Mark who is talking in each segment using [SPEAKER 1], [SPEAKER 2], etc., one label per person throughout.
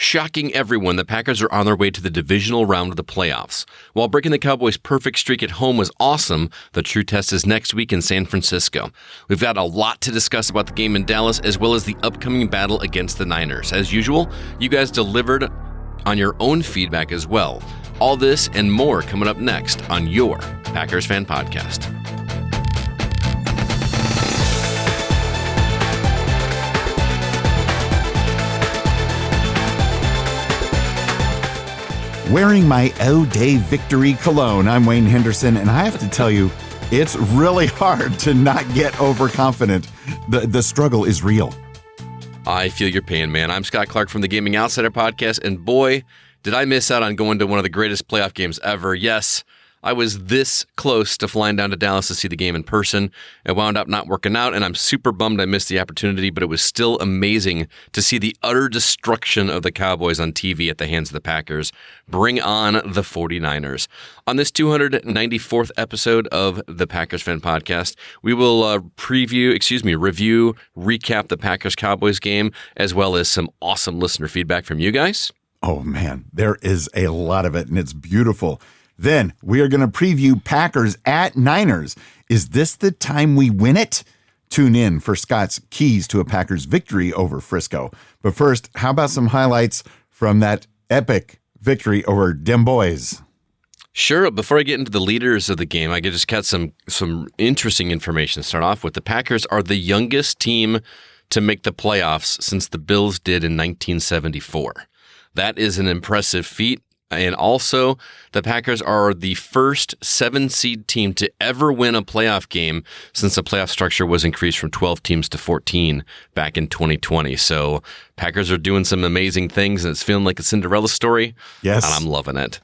[SPEAKER 1] Shocking everyone, the Packers are on their way to the divisional round of the playoffs. While breaking the Cowboys' perfect streak at home was awesome, the true test is next week in San Francisco. We've got a lot to discuss about the game in Dallas, as well as the upcoming battle against the Niners. As usual, you guys delivered on your own feedback as well. All this and more coming up next on your Packers Fan Podcast.
[SPEAKER 2] Wearing my O-Day Victory cologne, I'm Wayne Henderson, and I have to tell you, it's really hard to not get overconfident. The struggle is real.
[SPEAKER 1] I feel your pain, man. I'm Scott Clark from the Gaming Outsider Podcast, and boy, did I miss out on going to one of the greatest playoff games ever. Yes, I was this close to flying down to Dallas to see the game in person. It wound up not working out, and I'm super bummed I missed the opportunity, but it was still amazing to see the utter destruction of the Cowboys on TV at the hands of the Packers. Bring on the 49ers. On this 294th episode of the Packers Fan Podcast, we will review, recap the Packers-Cowboys game, as well as some awesome listener feedback from you guys.
[SPEAKER 2] Oh, man, there is a lot of it, and it's beautiful. Then we are going to preview Packers at Niners. Is this the time we win it? Tune in for Scott's keys to a Packers victory over Frisco. But first, how about some highlights from that epic victory over dem boys?
[SPEAKER 1] Sure. Before I get into the leaders of the game, I just got some interesting information to start off with. The Packers are the youngest team to make the playoffs since the Bills did in 1974. That is an impressive feat. And also, the Packers are the first 7-seed team to ever win a playoff game since the playoff structure was increased from 12 teams to 14 back in 2020. So, Packers are doing some amazing things, and it's feeling like a Cinderella story.
[SPEAKER 2] Yes.
[SPEAKER 1] And I'm loving it.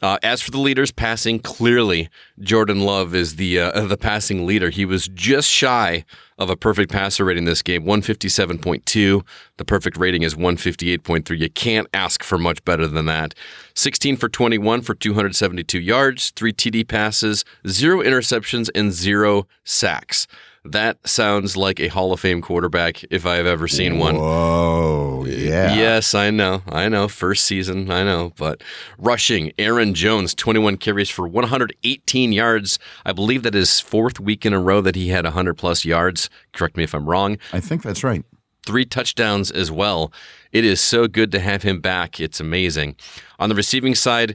[SPEAKER 1] As for the leaders passing, clearly Jordan Love is the passing leader. He was just shy of a perfect passer rating this game, 157.2. The perfect rating is 158.3. You can't ask for much better than that. 16 for 21 for 272 yards, 3 TD passes, 0 interceptions, and 0 sacks. That sounds like a Hall of Fame quarterback if I've ever seen one.
[SPEAKER 2] Whoa, yeah.
[SPEAKER 1] Yes, I know. First season, I know. But rushing, Aaron Jones, 21 carries for 118 yards. I believe that is 4th week in a row that he had 100-plus yards. Correct me if I'm wrong.
[SPEAKER 2] I think that's right.
[SPEAKER 1] 3 touchdowns as well. It is so good to have him back. It's amazing. On the receiving side,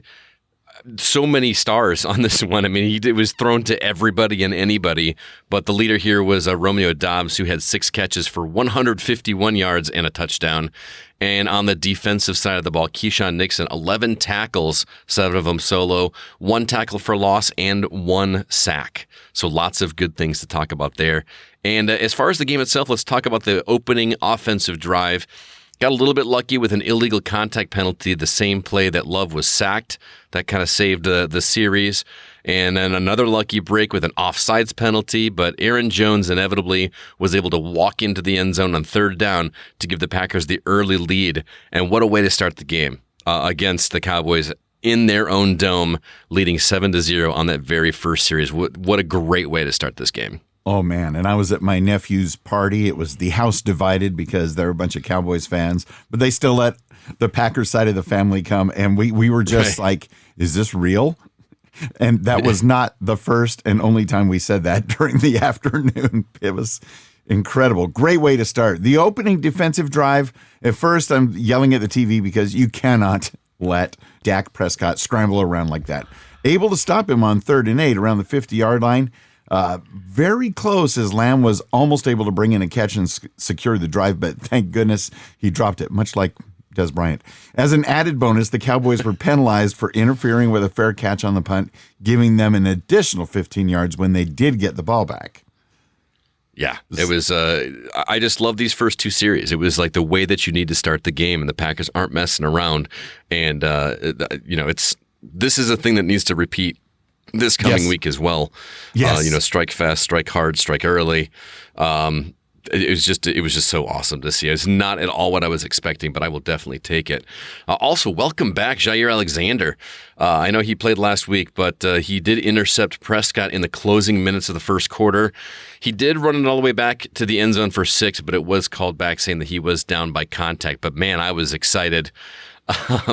[SPEAKER 1] so many stars on this one. I mean, it was thrown to everybody and anybody, but the leader here was Romeo Doubs, who had 6 catches for 151 yards and a touchdown. And on the defensive side of the ball, Keyshawn Nixon, 11 tackles, 7 of them solo, 1 tackle for loss, and 1 sack. So lots of good things to talk about there. And as far as the game itself, let's talk about the opening offensive drive. Got a little bit lucky with an illegal contact penalty, the same play that Love was sacked. That kind of saved the series. And then another lucky break with an offsides penalty, but Aaron Jones inevitably was able to walk into the end zone on 3rd down to give the Packers the early lead. And what a way to start the game against the Cowboys in their own dome, leading 7-0 on that very first series. What a great way to start this game.
[SPEAKER 2] Oh, man. And I was at my nephew's party. It was the house divided because there were a bunch of Cowboys fans, but they still let the Packers side of the family come. And we were just like, is this real? And that was not the first and only time we said that during the afternoon. It was incredible. Great way to start. The opening defensive drive, at first I'm yelling at the TV because you cannot let Dak Prescott scramble around like that. Able to stop him on 3rd and 8 around the 50-yard line. Very close as Lamb was almost able to bring in a catch and secure the drive, but thank goodness he dropped it, much like Des Bryant. As an added bonus, the Cowboys were penalized for interfering with a fair catch on the punt, giving them an additional 15 yards when they did get the ball back.
[SPEAKER 1] Yeah, it was. I just love these first 2 series. It was like the way that you need to start the game, and the Packers aren't messing around. And this is a thing that needs to repeat this coming week as well.
[SPEAKER 2] Yes.
[SPEAKER 1] Strike fast, strike hard, strike early. it was just so awesome to see. It's not at all what I was expecting, but I will definitely take it. Also, welcome back, Jair Alexander. I know he played last week, but he did intercept Prescott in the closing minutes of the first quarter. He did run it all the way back to the end zone for 6, but it was called back saying that he was down by contact. But man, I was excited.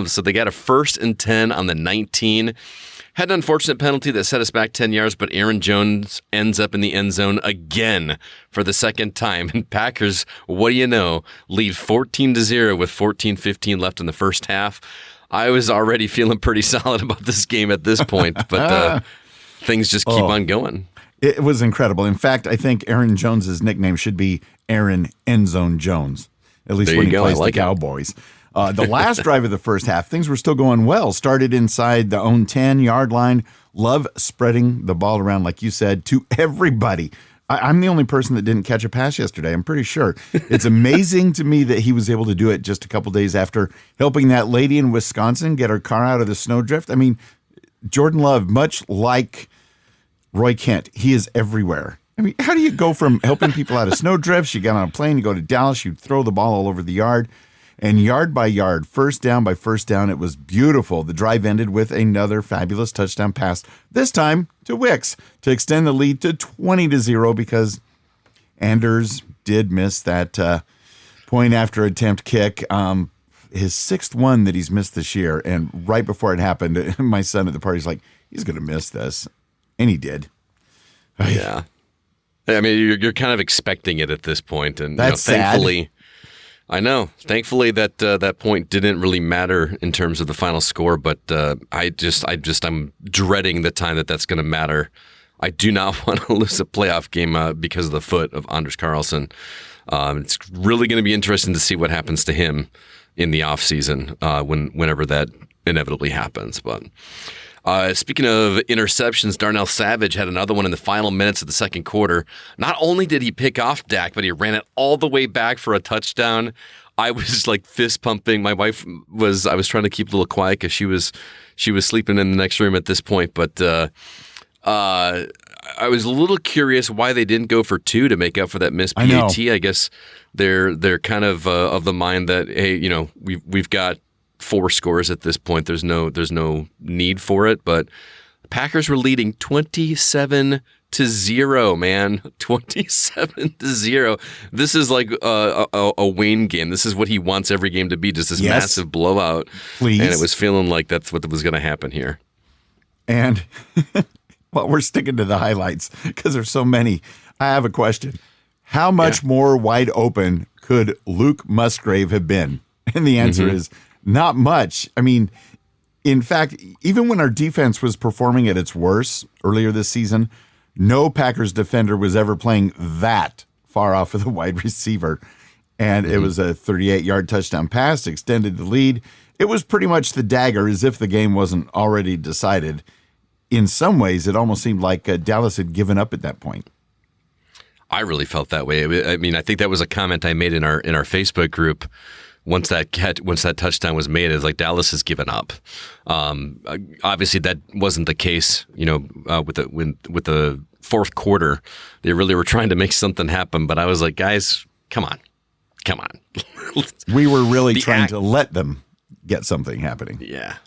[SPEAKER 1] So they got a 1st and 10 on the 19. Had an unfortunate penalty that set us back 10 yards, but Aaron Jones ends up in the end zone again for the second time. And Packers, what do you know, lead 14-0 with 14:15 left in the first half. I was already feeling pretty solid about this game at this point, but things just keep on going.
[SPEAKER 2] It was incredible. In fact, I think Aaron Jones's nickname should be Aaron Endzone Jones, at least when he plays the Cowboys. The last drive of the first half, things were still going well. Started inside the own 10-yard line. Love spreading the ball around, like you said, to everybody. I'm the only person that didn't catch a pass yesterday, I'm pretty sure. It's amazing to me that he was able to do it just a couple days after helping that lady in Wisconsin get her car out of the snowdrift. I mean, Jordan Love, much like Roy Kent, he is everywhere. I mean, how do you go from helping people out of snowdrifts, you get on a plane, you go to Dallas, you throw the ball all over the yard, and yard by yard, first down by first down, it was beautiful. The drive ended with another fabulous touchdown pass, this time to Wicks, to extend the lead to 20-0 because Anders did miss that point after attempt kick. His 6th one that he's missed this year, and right before it happened, my son at the party's like, he's going to miss this. And he did.
[SPEAKER 1] Yeah. I mean, you're kind of expecting it at this point, and
[SPEAKER 2] that's
[SPEAKER 1] thankfully,
[SPEAKER 2] sad.
[SPEAKER 1] I know. Thankfully, that point didn't really matter in terms of the final score. But I'm dreading the time that's going to matter. I do not want to lose a playoff game because of the foot of Anders Carlson. It's really going to be interesting to see what happens to him in the offseason whenever that inevitably happens. But speaking of interceptions, Darnell Savage had another one in the final minutes of the second quarter. Not only did he pick off Dak, but he ran it all the way back for a touchdown. I was like fist pumping. My wife I was trying to keep a little quiet because she was sleeping in the next room at this point. But I was a little curious why they didn't go for 2 to make up for that missed PAT. I guess they're kind of the mind that, hey, we've got 4 scores at this point. There's no need for it. But the Packers were leading 27-0, man. 27-0. This is like a Wayne game. This is what he wants every game to be, just this massive blowout.
[SPEAKER 2] Please.
[SPEAKER 1] And it was feeling like that's what was going to happen here.
[SPEAKER 2] And well, we're sticking to the highlights because there's so many. I have a question. How much more wide open could Luke Musgrave have been? And the answer is not much. I mean, in fact, even when our defense was performing at its worst earlier this season, no Packers defender was ever playing that far off of the wide receiver. And it was a 38-yard touchdown pass, extended the lead. It was pretty much the dagger, as if the game wasn't already decided. In some ways, it almost seemed like Dallas had given up at that point.
[SPEAKER 1] I really felt that way. I mean, I think that was a comment I made in our Facebook group. Once that touchdown was made, it was like Dallas has given up. Obviously, that wasn't the case. With the fourth quarter, they really were trying to make something happen. But I was like, guys, come on.
[SPEAKER 2] We were really trying to let them get something happening.
[SPEAKER 1] Yeah.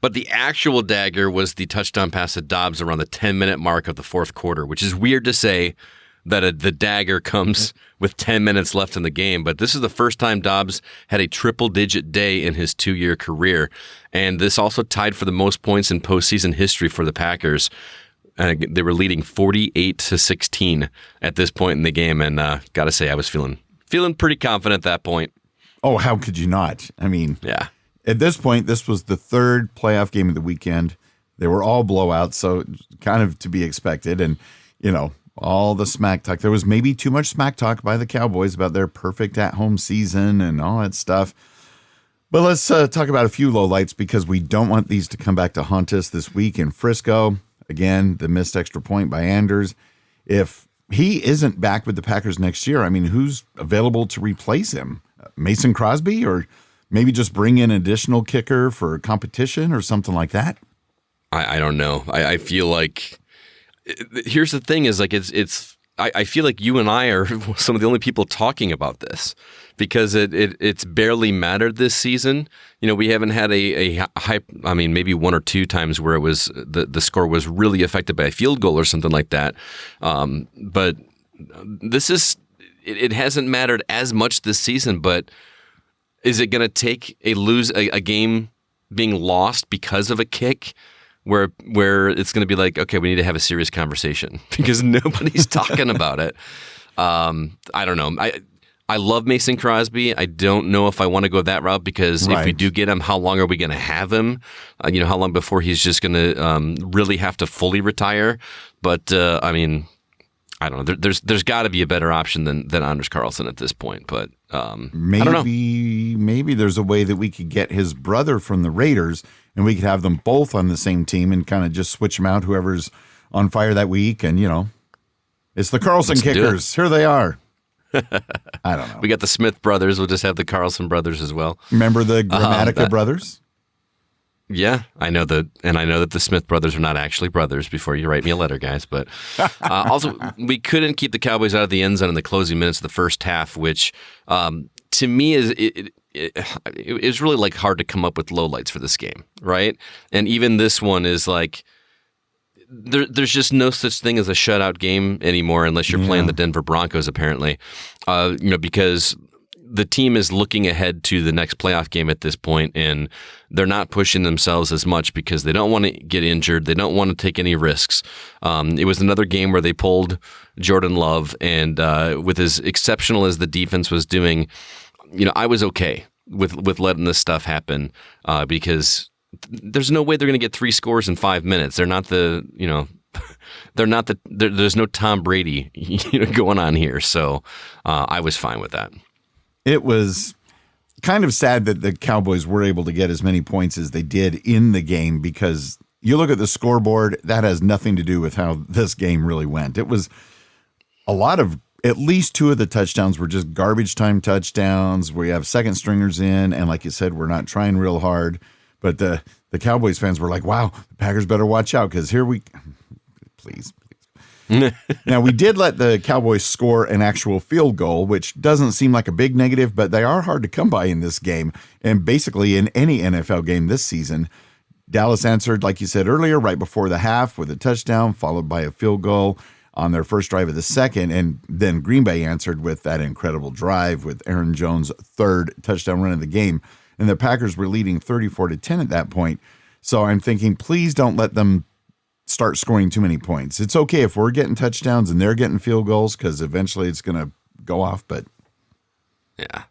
[SPEAKER 1] But the actual dagger was the touchdown pass to Dobbs around the 10-minute mark of the fourth quarter, which is weird to say that the dagger comes with 10 minutes left in the game. But this is the first time Dobbs had a triple-digit day in his 2-year career. And this also tied for the most points in postseason history for the Packers. They were leading 48-16 at this point in the game. And got to say, I was feeling pretty confident at that point.
[SPEAKER 2] Oh, how could you not? I mean,
[SPEAKER 1] yeah.
[SPEAKER 2] At this point, this was the third playoff game of the weekend. They were all blowouts, so kind of to be expected. And, all the smack talk. There was maybe too much smack talk by the Cowboys about their perfect at-home season and all that stuff. But let's talk about a few lowlights because we don't want these to come back to haunt us this week in Frisco. Again, the missed extra point by Anders. If he isn't back with the Packers next year, I mean, who's available to replace him? Mason Crosby, or maybe just bring in an additional kicker for competition or something like that?
[SPEAKER 1] I don't know. I feel like here's the thing is like it's I feel like you and I are some of the only people talking about this because it's barely mattered this season. We haven't had a high, I mean, maybe one or two times where it was the score was really affected by a field goal or something like that. But this is, it hasn't mattered as much this season, but is it going to take a game being lost because of a kick where it's going to be like, okay, we need to have a serious conversation because nobody's talking about it? I don't know. I love Mason Crosby. I don't know if I want to go that route because if we do get him, how long are we going to have him? How long before he's just going to really have to fully retire? But I mean, I don't know. There's got to be a better option than Anders Carlson at this point. But
[SPEAKER 2] maybe,
[SPEAKER 1] I don't know.
[SPEAKER 2] Maybe there's a way that we could get his brother from the Raiders and we could have them both on the same team and kind of just switch them out, whoever's on fire that week. And, it's the Carlson Kickers. Here they are. I don't know.
[SPEAKER 1] We got the Smith brothers. We'll just have the Carlson brothers as well.
[SPEAKER 2] Remember the Gramatica brothers?
[SPEAKER 1] Yeah, I know that, and I know that the Smith brothers are not actually brothers. Before you write me a letter, guys, but also we couldn't keep the Cowboys out of the end zone in the closing minutes of the first half, which to me is it was really like hard to come up with lowlights for this game, right? And even this one is like there's just no such thing as a shutout game anymore unless you're playing the Denver Broncos, apparently, because the team is looking ahead to the next playoff game at this point, and they're not pushing themselves as much because they don't want to get injured. They don't want to take any risks. It was another game where they pulled Jordan Love, and with as exceptional as the defense was doing, I was okay with letting this stuff happen because there's no way they're going to get 3 scores in 5 minutes. They're not there's no Tom Brady going on here. So I was fine with that.
[SPEAKER 2] It was kind of sad that the Cowboys were able to get as many points as they did in the game because you look at the scoreboard, that has nothing to do with how this game really went. It was a lot of, at least 2 of the touchdowns were just garbage time touchdowns where you have second stringers in. And like you said, we're not trying real hard. But the Cowboys fans were like, wow, the Packers better watch out because please. Now, we did let the Cowboys score an actual field goal, which doesn't seem like a big negative, but they are hard to come by in this game. And basically in any NFL game this season, Dallas answered, like you said earlier, right before the half with a touchdown, followed by a field goal on their first drive of the second. And then Green Bay answered with that incredible drive with Aaron Jones' 3rd touchdown run of the game. And the Packers were leading 34-10 at that point. So I'm thinking, please don't let them start scoring too many points. It's okay if we're getting touchdowns and they're getting field goals because eventually it's going to go off. But
[SPEAKER 1] yeah.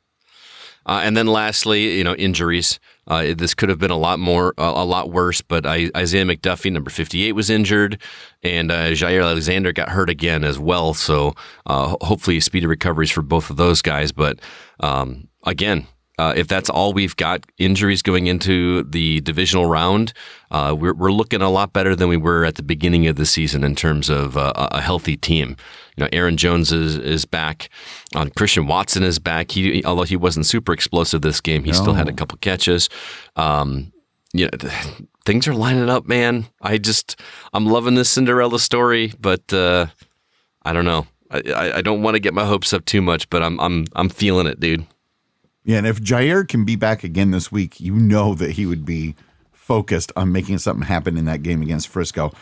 [SPEAKER 1] And then lastly, injuries. This could have been a lot worse, but Isaiah McDuffie, number 58, was injured, and Jair Alexander got hurt again as well. So hopefully speedy recoveries for both of those guys. But again, if that's all we've got, injuries going into the divisional round, we're looking a lot better than we were at the beginning of the season in terms of a healthy team. Aaron Jones is back. Christian Watson is back. Although he wasn't super explosive this game, he still had a couple catches. Things are lining up, man. I'm loving this Cinderella story, but I don't know. I don't want to get my hopes up too much, but I'm feeling it, dude.
[SPEAKER 2] Yeah, and if Jair can be back again this week, that he would be focused on making something happen in that game against Frisco.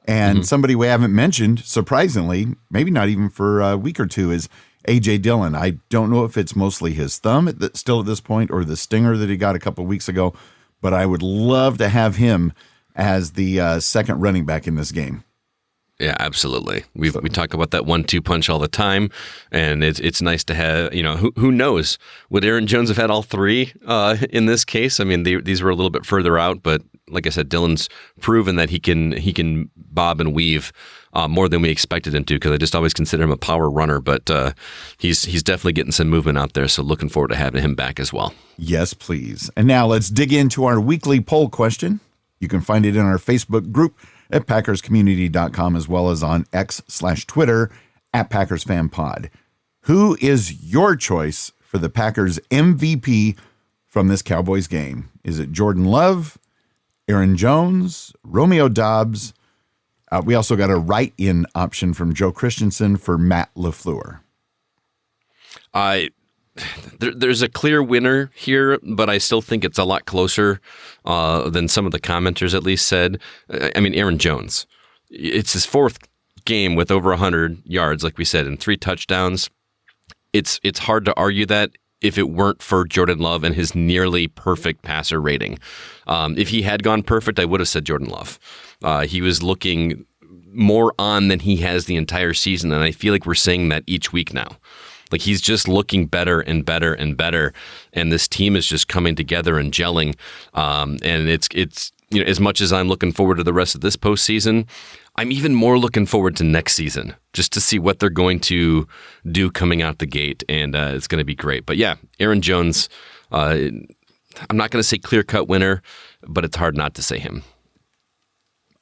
[SPEAKER 2] And somebody we haven't mentioned, surprisingly, maybe not even for a week or two, is A.J. Dillon. I don't know if it's mostly his thumb still at this point or the stinger that he got a couple of weeks ago, but I would love to have him as the second running back in this game.
[SPEAKER 1] Yeah, absolutely. We talk about that 1-2 punch all the time, and it's nice to have. Who knows? Would Aaron Jones have had all 3 in this case? I mean, these were a little bit further out, but like I said, Dillon's proven that he can bob and weave more than we expected him to. Because I just always consider him a power runner, but he's definitely getting some movement out there. So looking forward to having him back as well.
[SPEAKER 2] Yes, please. And now let's dig into our weekly poll question. You can find it in our Facebook group at PackersCommunity.com, as well as on X/Twitter at Packers Fan Pod. Who is your choice for the Packers MVP from this Cowboys game? Is it Jordan Love, Aaron Jones, Romeo Doubs, We also got a write-in option from Joe Christensen for Matt LaFleur.
[SPEAKER 1] There's a clear winner here, but I still think it's a lot closer than some of the commenters at least said. I mean, Aaron Jones. It's his fourth game with over 100 yards, like we said, and 3 touchdowns. It's hard to argue that if it weren't for Jordan Love and his nearly perfect passer rating. If he had gone perfect, I would have said Jordan Love. He was looking more on than he has the entire season, and I feel like we're saying that each week now. Like, he's just looking better and better and better, and this team is just coming together and gelling. And it's as much as I'm looking forward to the rest of this postseason, I'm even more looking forward to next season, just to see what they're going to do coming out the gate, and it's going to be great. But yeah, Aaron Jones, I'm not going to say clear-cut winner, but it's hard not to say him.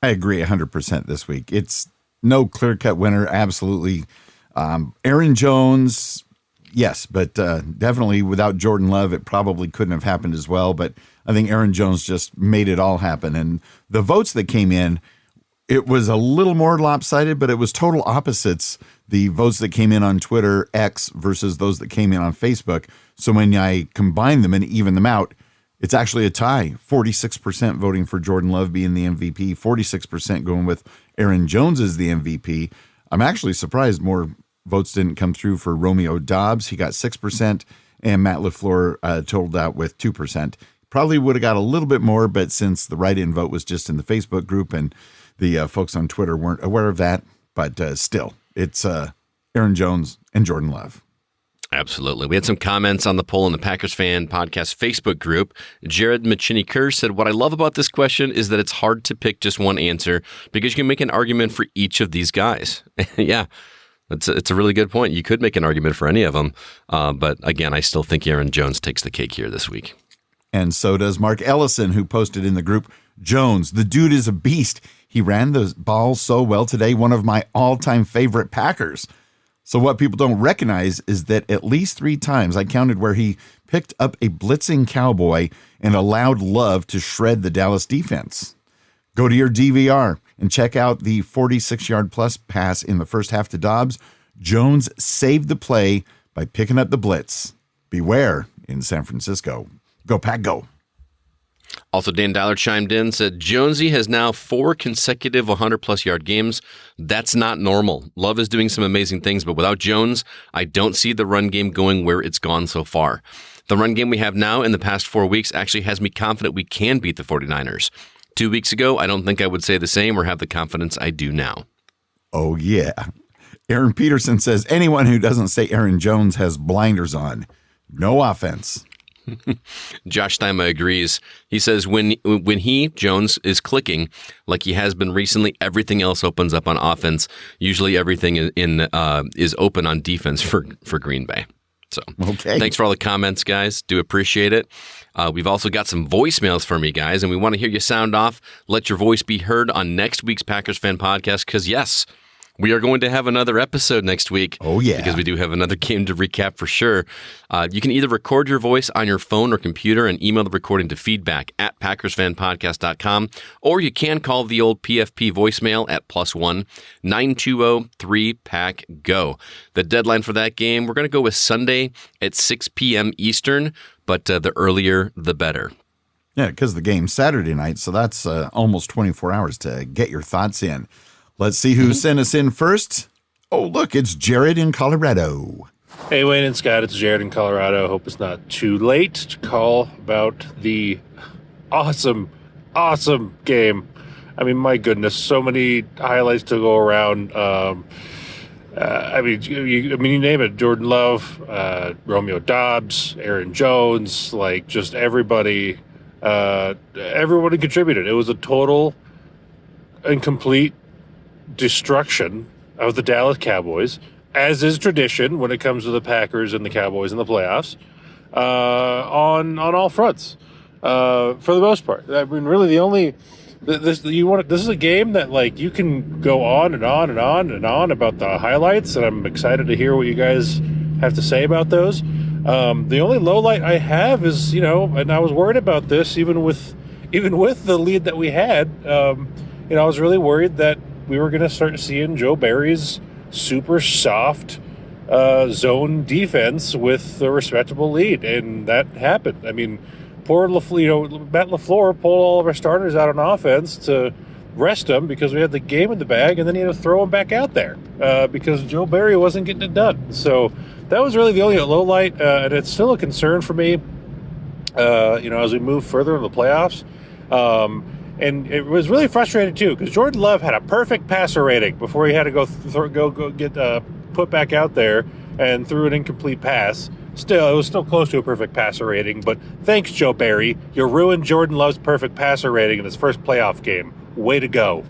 [SPEAKER 2] I agree 100% this week. It's no clear-cut winner, absolutely. Aaron Jones, yes, but definitely without Jordan Love, it probably couldn't have happened as well. But I think Aaron Jones just made it all happen. And the votes that came in, it was a little more lopsided, but it was total opposites. The votes that came in on Twitter, X, versus those that came in on Facebook. So when I combine them and even them out, it's actually a tie. 46% voting for Jordan Love being the MVP, 46% going with Aaron Jones as the MVP. I'm actually surprised more votes didn't come through for Romeo Doubs. He got 6%, and Matt LaFleur totaled out with 2%. Probably would have got a little bit more, but since the write-in vote was just in the Facebook group and the folks on Twitter weren't aware of that, but still, it's Aaron Jones and Jordan Love.
[SPEAKER 1] Absolutely. We had some comments on the poll in the Packers Fan Podcast Facebook group. Jared McChinney-Kerr said, what I love about this question is that it's hard to pick just one answer because you can make an argument for each of these guys. Yeah, it's a really good point. You could make an argument for any of them. But again, I still think Aaron Jones takes the cake here this week.
[SPEAKER 2] And so does Mark Ellison, who posted in the group, Jones, the dude is a beast. He ran the ball so well today, one of my all-time favorite Packers. So what people don't recognize is that at least 3 times I counted where he picked up a blitzing Cowboy and allowed Love to shred the Dallas defense. Go to your DVR and check out the 46-yard plus pass in the first half to Doubs. Jones saved the play by picking up the blitz. Beware in San Francisco. Go Pack, go.
[SPEAKER 1] Also, Dan Dowler chimed in, said, Jonesy has now 4 consecutive 100-plus yard games. That's not normal. Love is doing some amazing things, but without Jones, I don't see the run game going where it's gone so far. The run game we have now in the past 4 weeks actually has me confident we can beat the 49ers. 2 weeks ago, I don't think I would say the same or have the confidence I do now.
[SPEAKER 2] Oh, yeah. Aaron Peterson says, anyone who doesn't say Aaron Jones has blinders on. No offense.
[SPEAKER 1] Josh Steima agrees. He says when he, Jones, is clicking like he has been recently, everything else opens up on offense. Usually everything is open on defense for Green Bay. So
[SPEAKER 2] okay.
[SPEAKER 1] Thanks for all the comments, guys. Do appreciate it. We've also got some voicemails from you guys, and we want to hear you sound off. Let your voice be heard on next week's Packers Fan Podcast because, yes, we are going to have another episode next week.
[SPEAKER 2] Oh, yeah.
[SPEAKER 1] Because we do have another game to recap for sure. You can either record your voice on your phone or computer and email the recording to feedback@PackersFanPodcast.com, or you can call the old PFP voicemail at +1 920 3PACK-GO. The deadline for that game, we're going to go with Sunday at 6 p.m. Eastern, but the earlier, the better.
[SPEAKER 2] Yeah, because the game's Saturday night, so that's almost 24 hours to get your thoughts in. Let's see who sent us in first. Oh, look, it's Jared in Colorado.
[SPEAKER 3] Hey, Wayne and Scott, it's Jared in Colorado. Hope it's not too late to call about the awesome game. I mean, my goodness, so many highlights to go around. You name it, Jordan Love, Romeo Doubs, Aaron Jones, like just everybody contributed. It was a total and complete destruction of the Dallas Cowboys, as is tradition when it comes to the Packers and the Cowboys in the playoffs, on all fronts, for the most part. I mean, really, this is a game that like you can go on and on and on and on about the highlights, and I'm excited to hear what you guys have to say about those. The only low light I have is, and I was worried about this even with the lead that we had. I was really worried that we were going to start seeing Joe Barry's super soft zone defense with a respectable lead, and that happened. I mean, poor Matt LaFleur pulled all of our starters out on offense to rest them because we had the game in the bag, and then he had to throw them back out there because Joe Barry wasn't getting it done. So that was really the only low light, and it's still a concern for me, as we move further in the playoffs. And it was really frustrating too because Jordan Love had a perfect passer rating before he had to go get put back out there and threw an incomplete pass. Still, it was still close to a perfect passer rating. But thanks, Joe Barry, you ruined Jordan Love's perfect passer rating in his first playoff game. Way to go!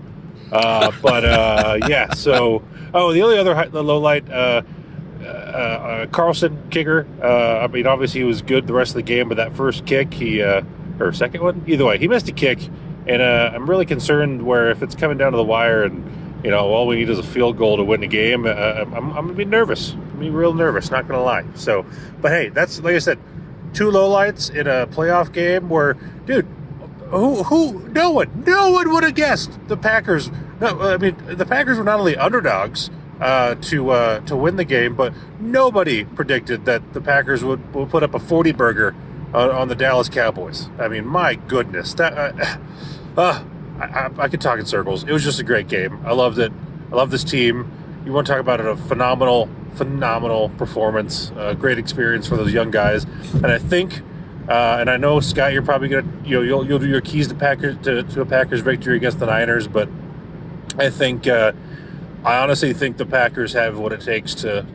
[SPEAKER 3] Yeah. So, the only other low light, Carlson kicker. I mean, obviously he was good the rest of the game, but that first kick, or second one, either way, he missed a kick. And I'm really concerned where if it's coming down to the wire and, all we need is a field goal to win the game, I'm going to be nervous. I'm going to be real nervous, not going to lie. So, but hey, that's, like I said, 2 lowlights in a playoff game where, dude, no one would have guessed the Packers. No, I mean, the Packers were not only underdogs to win the game, but nobody predicted that the Packers would put up a 40-burger on the Dallas Cowboys. I mean, my goodness, that I could talk in circles. It was just a great game. I loved it. I love this team. You want to talk about a phenomenal performance, great experience for those young guys. And I think, and I know Scott, you're probably gonna you'll do your keys to a Packers victory against the Niners, but I think I honestly think the Packers have what it takes to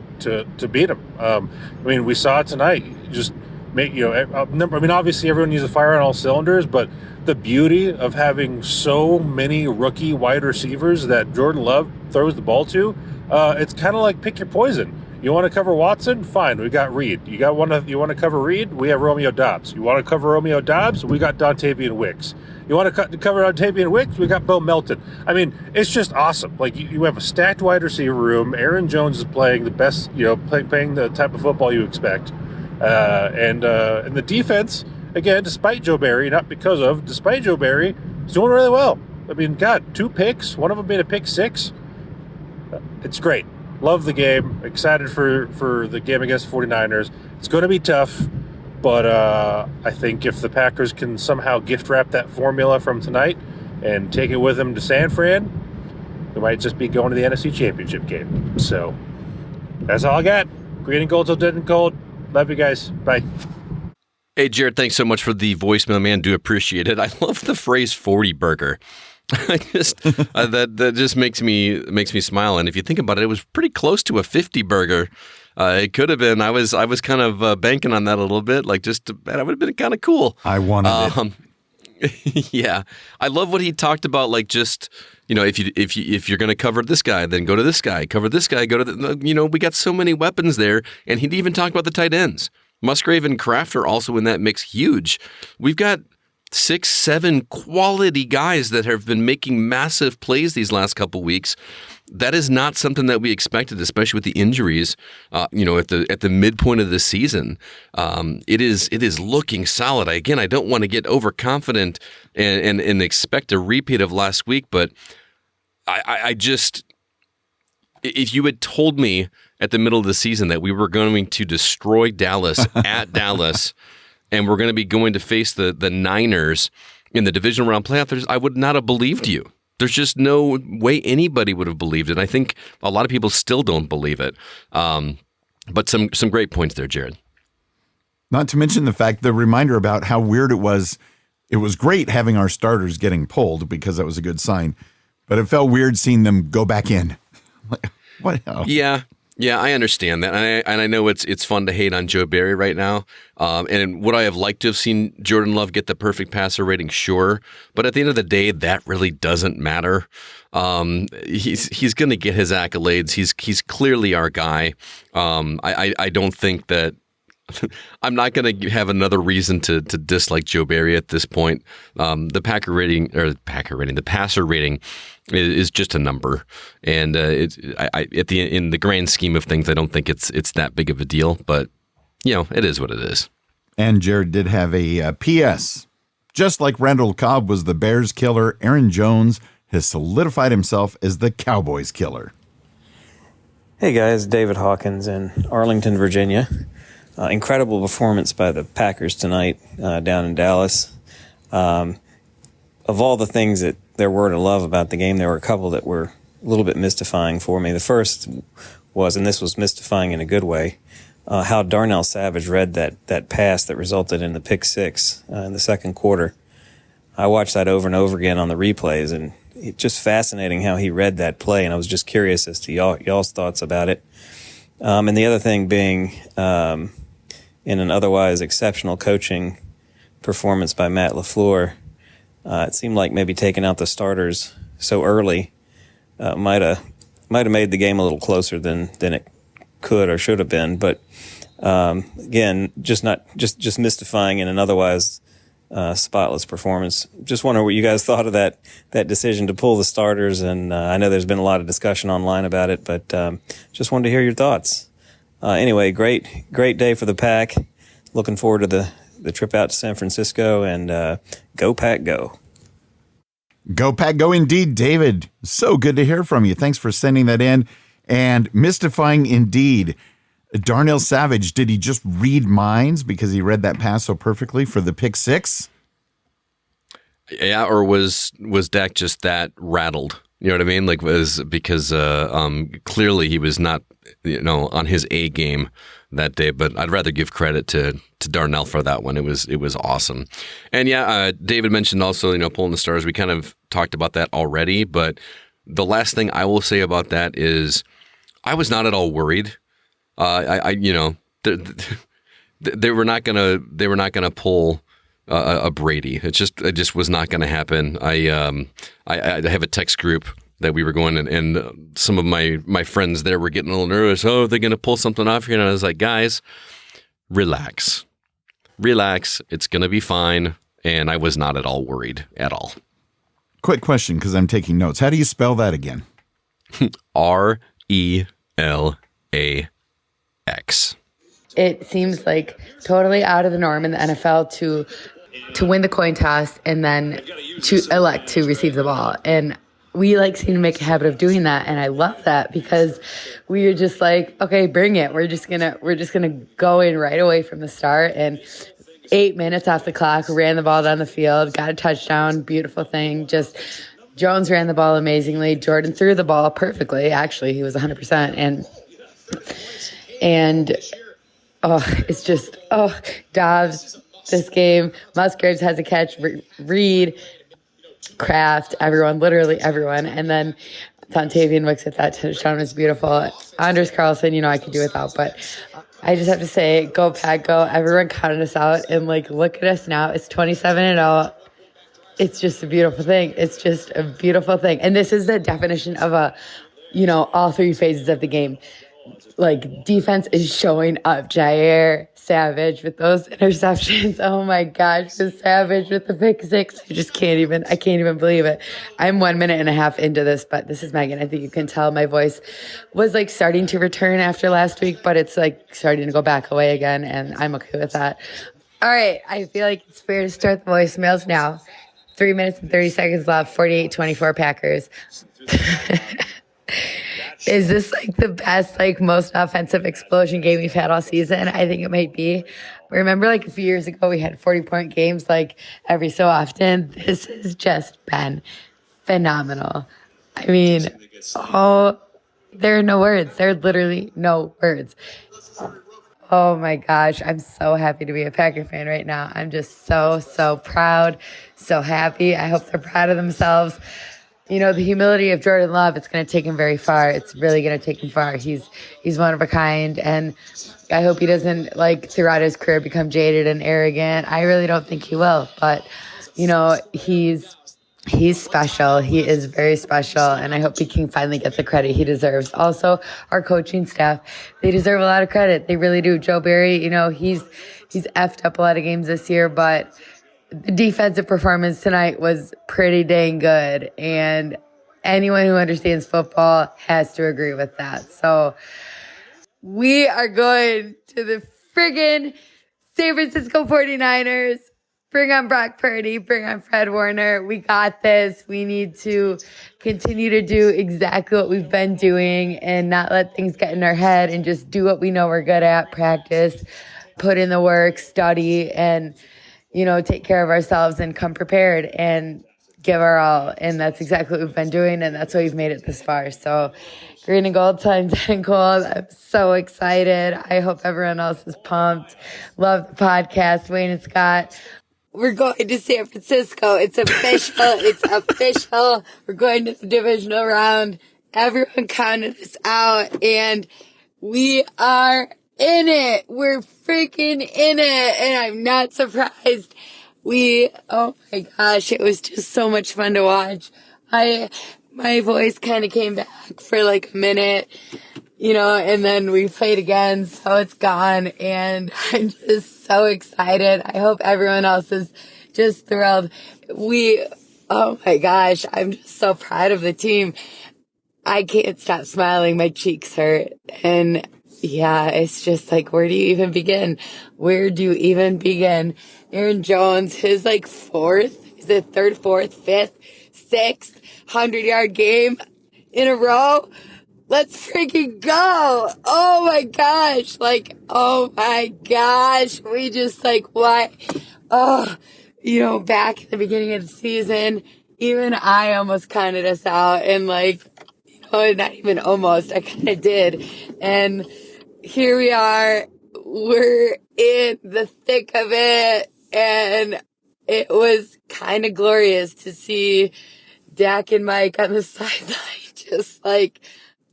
[SPEAKER 3] beat them. I mean, we saw it tonight. Just obviously everyone needs to fire on all cylinders, but the beauty of having so many rookie wide receivers that Jordan Love throws the ball to, it's kind of like pick your poison. You want to cover Watson? Fine, we got Reed. You want to cover Reed? We have Romeo Doubs. You want to cover Romeo Doubs? We got Dontavian Wicks. You want to cover Dontavian Wicks? We got Bo Melton. I mean, it's just awesome. Like, you have a stacked wide receiver room. Aaron Jones is playing the best, playing the type of football you expect. And the defense, again, despite Joe Barry, despite Joe Barry, is doing really well. I mean, God, 2 picks. One of them made a pick 6. It's great. Love the game. Excited for the game against the 49ers. It's going to be tough, but I think if the Packers can somehow gift wrap that formula from tonight and take it with them to San Fran, they might just be going to the NFC Championship game. So that's all I got. Green and gold till dead and cold. Love you guys. Bye.
[SPEAKER 1] Hey, Jared, thanks so much for the voicemail, man. Do appreciate it. I love the phrase 40 burger. I just that just makes me smile. And if you think about it, it was pretty close to a 50 burger. It could have been. I was kind of banking on that a little bit. Like, that would have been kind of cool.
[SPEAKER 2] I wanted it.
[SPEAKER 1] Yeah, I love what he talked about. Like, just if you're going to cover this guy, then go to this guy. Cover this guy. Go to we got so many weapons there. And he'd even talk about the tight ends. Musgrave and Kraft are also in that mix. Huge. We've got 6, 7 quality guys that have been making massive plays these last couple weeks. That is not something that we expected, especially with the injuries. At the midpoint of the season, it is looking solid. Again, I don't want to get overconfident and expect a repeat of last week, but I just, if you had told me at the middle of the season that we were going to destroy Dallas at Dallas, and we're going to be going to face the Niners in the divisional round playoff, I would not have believed you. There's just no way anybody would have believed it. I think a lot of people still don't believe it. But some great points there, Jared.
[SPEAKER 2] Not to mention the reminder about how weird it was. It was great having our starters getting pulled because that was a good sign, but it felt weird seeing them go back in. What hell?
[SPEAKER 1] Yeah, I understand that, and I know it's fun to hate on Joe Barry right now. And would I have liked to have seen Jordan Love get the perfect passer rating? Sure, but at the end of the day, that really doesn't matter. He's going to get his accolades. He's clearly our guy. I don't think that. I'm not going to have another reason to dislike Joe Barry at this point. The passer rating is just a number, and in the grand scheme of things, I don't think it's that big of a deal. But it is what it is.
[SPEAKER 2] And Jared did have a P.S. Just like Randall Cobb was the Bears killer, Aaron Jones has solidified himself as the Cowboys killer.
[SPEAKER 4] Hey guys, David Hawkins in Arlington, Virginia. Incredible performance by the Packers tonight down in Dallas. Of all the things that there were to love about the game, there were a couple that were a little bit mystifying for me. The first was, and this was mystifying in a good way, how Darnell Savage read that pass that resulted in the pick six in the second quarter. I watched that over and over again on the replays, and it's just fascinating how he read that play, and I was just curious as to y'all's thoughts about it. And the other thing being, in an otherwise exceptional coaching performance by Matt LaFleur, it seemed like maybe taking out the starters so early might have made the game a little closer than it could or should have been. But again, just mystifying in an otherwise spotless performance. Just wonder what you guys thought of that decision to pull the starters, and I know there's been a lot of discussion online about it, but just wanted to hear your thoughts. Anyway, great day for the Pack. Looking forward to the trip out to San Francisco, and go Pack, go.
[SPEAKER 2] Go Pack, go indeed, David. So good to hear from you. Thanks for sending that in. And mystifying indeed. Darnell Savage, did he just read minds because he read that pass so perfectly for the pick six?
[SPEAKER 1] Yeah, or was Dak just that rattled? You know what I mean? Like, was because clearly he was not, on his A game that day. But I'd rather give credit to Darnell for that one. It was awesome. And yeah, David mentioned also, pulling the stars. We kind of talked about that already. But the last thing I will say about that is, I was not at all worried. They were not gonna pull a Brady. It just was not going to happen. I have a text group that we were going, and some of my friends there were getting a little nervous. Oh, they're going to pull something off here, and I was like, guys, relax. It's going to be fine. And I was not at all worried at all.
[SPEAKER 2] Quick question, because I'm taking notes. How do you spell that again?
[SPEAKER 1] RELAX.
[SPEAKER 5] It seems like totally out of the norm in the NFL to win the coin toss and then to elect to receive the ball. And we seem to make a habit of doing that, and I love that because we are just like, okay, bring it. We're just gonna go in right away from the start, and 8 minutes off the clock, ran the ball down the field, got a touchdown, beautiful thing. Just Jones ran the ball amazingly. Jordan threw the ball perfectly. Actually, he was 100%, and it's just Dobbs. This game, Musgraves has a catch. Reed, Kraft, everyone, literally everyone. And then Dontavian Wicks at that touchdown was beautiful. Anders Carlson, I could do without. But I just have to say, go Pack, go. Everyone counted us out. And, look at us now. It's 27-0. It's just a beautiful thing. It's just a beautiful thing. And this is the definition of all three phases of the game. Defense is showing up. Jair, Savage with those interceptions. Oh my gosh, the Savage with the pick six. I can't even believe it. I'm 1 minute and a half into this, but this is Megan. I think you can tell my voice was starting to return after last week, but it's starting to go back away again, and I'm okay with that. All right, I feel like it's fair to start the voicemails now. 3 minutes and 30 seconds left, 48-24 Packers. Is this the best, most offensive explosion game we've had all season? I think it might be. Remember a few years ago we had 40-point games every so often? This has just been phenomenal. I mean, there are no words. There are literally no words. Oh my gosh, I'm so happy to be a Packer fan right now. I'm just so proud, so happy. I hope they're proud of themselves. The humility of Jordan Love, it's going to take him very far. It's really going to take him far. He's one of a kind, and I hope he doesn't, throughout his career become jaded and arrogant. I really don't think he will, but, he's special. He is very special, and I hope he can finally get the credit he deserves. Also, our coaching staff, they deserve a lot of credit. They really do. Joe Barry, he's effed up a lot of games this year, but the defensive performance tonight was pretty dang good, and anyone who understands football has to agree with that. So we are going to the friggin' San Francisco 49ers. bring on Brock Purdy, bring on Fred Warner. We got this. We need to continue to do exactly what we've been doing and not let things get in our head and just do what we know we're good at, practice, put in the work, study, and, take care of ourselves and come prepared and give our all. And that's exactly what we've been doing, and that's why we've made it this far. So green and gold times and gold. I'm so excited. I hope everyone else is pumped. Love the podcast, Wayne and Scott. We're going to San Francisco. It's official. It's official. We're going to the divisional round. Everyone counted us out, and we are in it. We're freaking in it, and I'm not surprised. Oh my gosh, it was just so much fun to watch. My voice kind of came back for like a minute, and then we played again, so it's gone, and I'm just so excited. I hope everyone else is just thrilled. Oh my gosh, I'm just so proud of the team. I can't stop smiling. My cheeks hurt. And yeah, it's just like, where do you even begin? Aaron Jones, his third, fourth, fifth, sixth 100-yard game in a row. Let's freaking go. Oh my gosh. Oh my gosh. We just why? Back at the beginning of the season, even I almost counted us out, and not even almost, I kind of did. And here we are. We're in the thick of it, and it was kind of glorious to see Dak and Mike on the sideline, just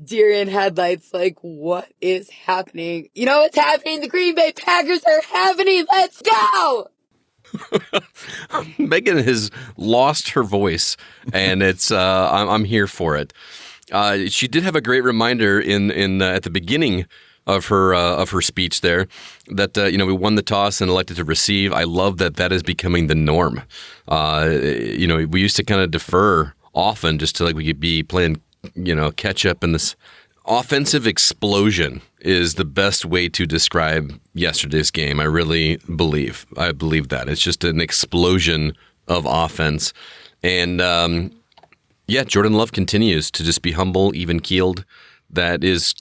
[SPEAKER 5] deer in headlights, what is happening? You know what's happening? The Green Bay Packers are happening. Let's go!
[SPEAKER 1] Megan has lost her voice, and it's I'm here for it. She did have a great reminder in at the beginning of her speech there that we won the toss and elected to receive. I love that is becoming the norm. We used to kind of defer often just to we could be playing catch up, and this offensive explosion is the best way to describe yesterday's game. I believe that it's just an explosion of offense, and Jordan Love continues to just be humble, even-keeled. That is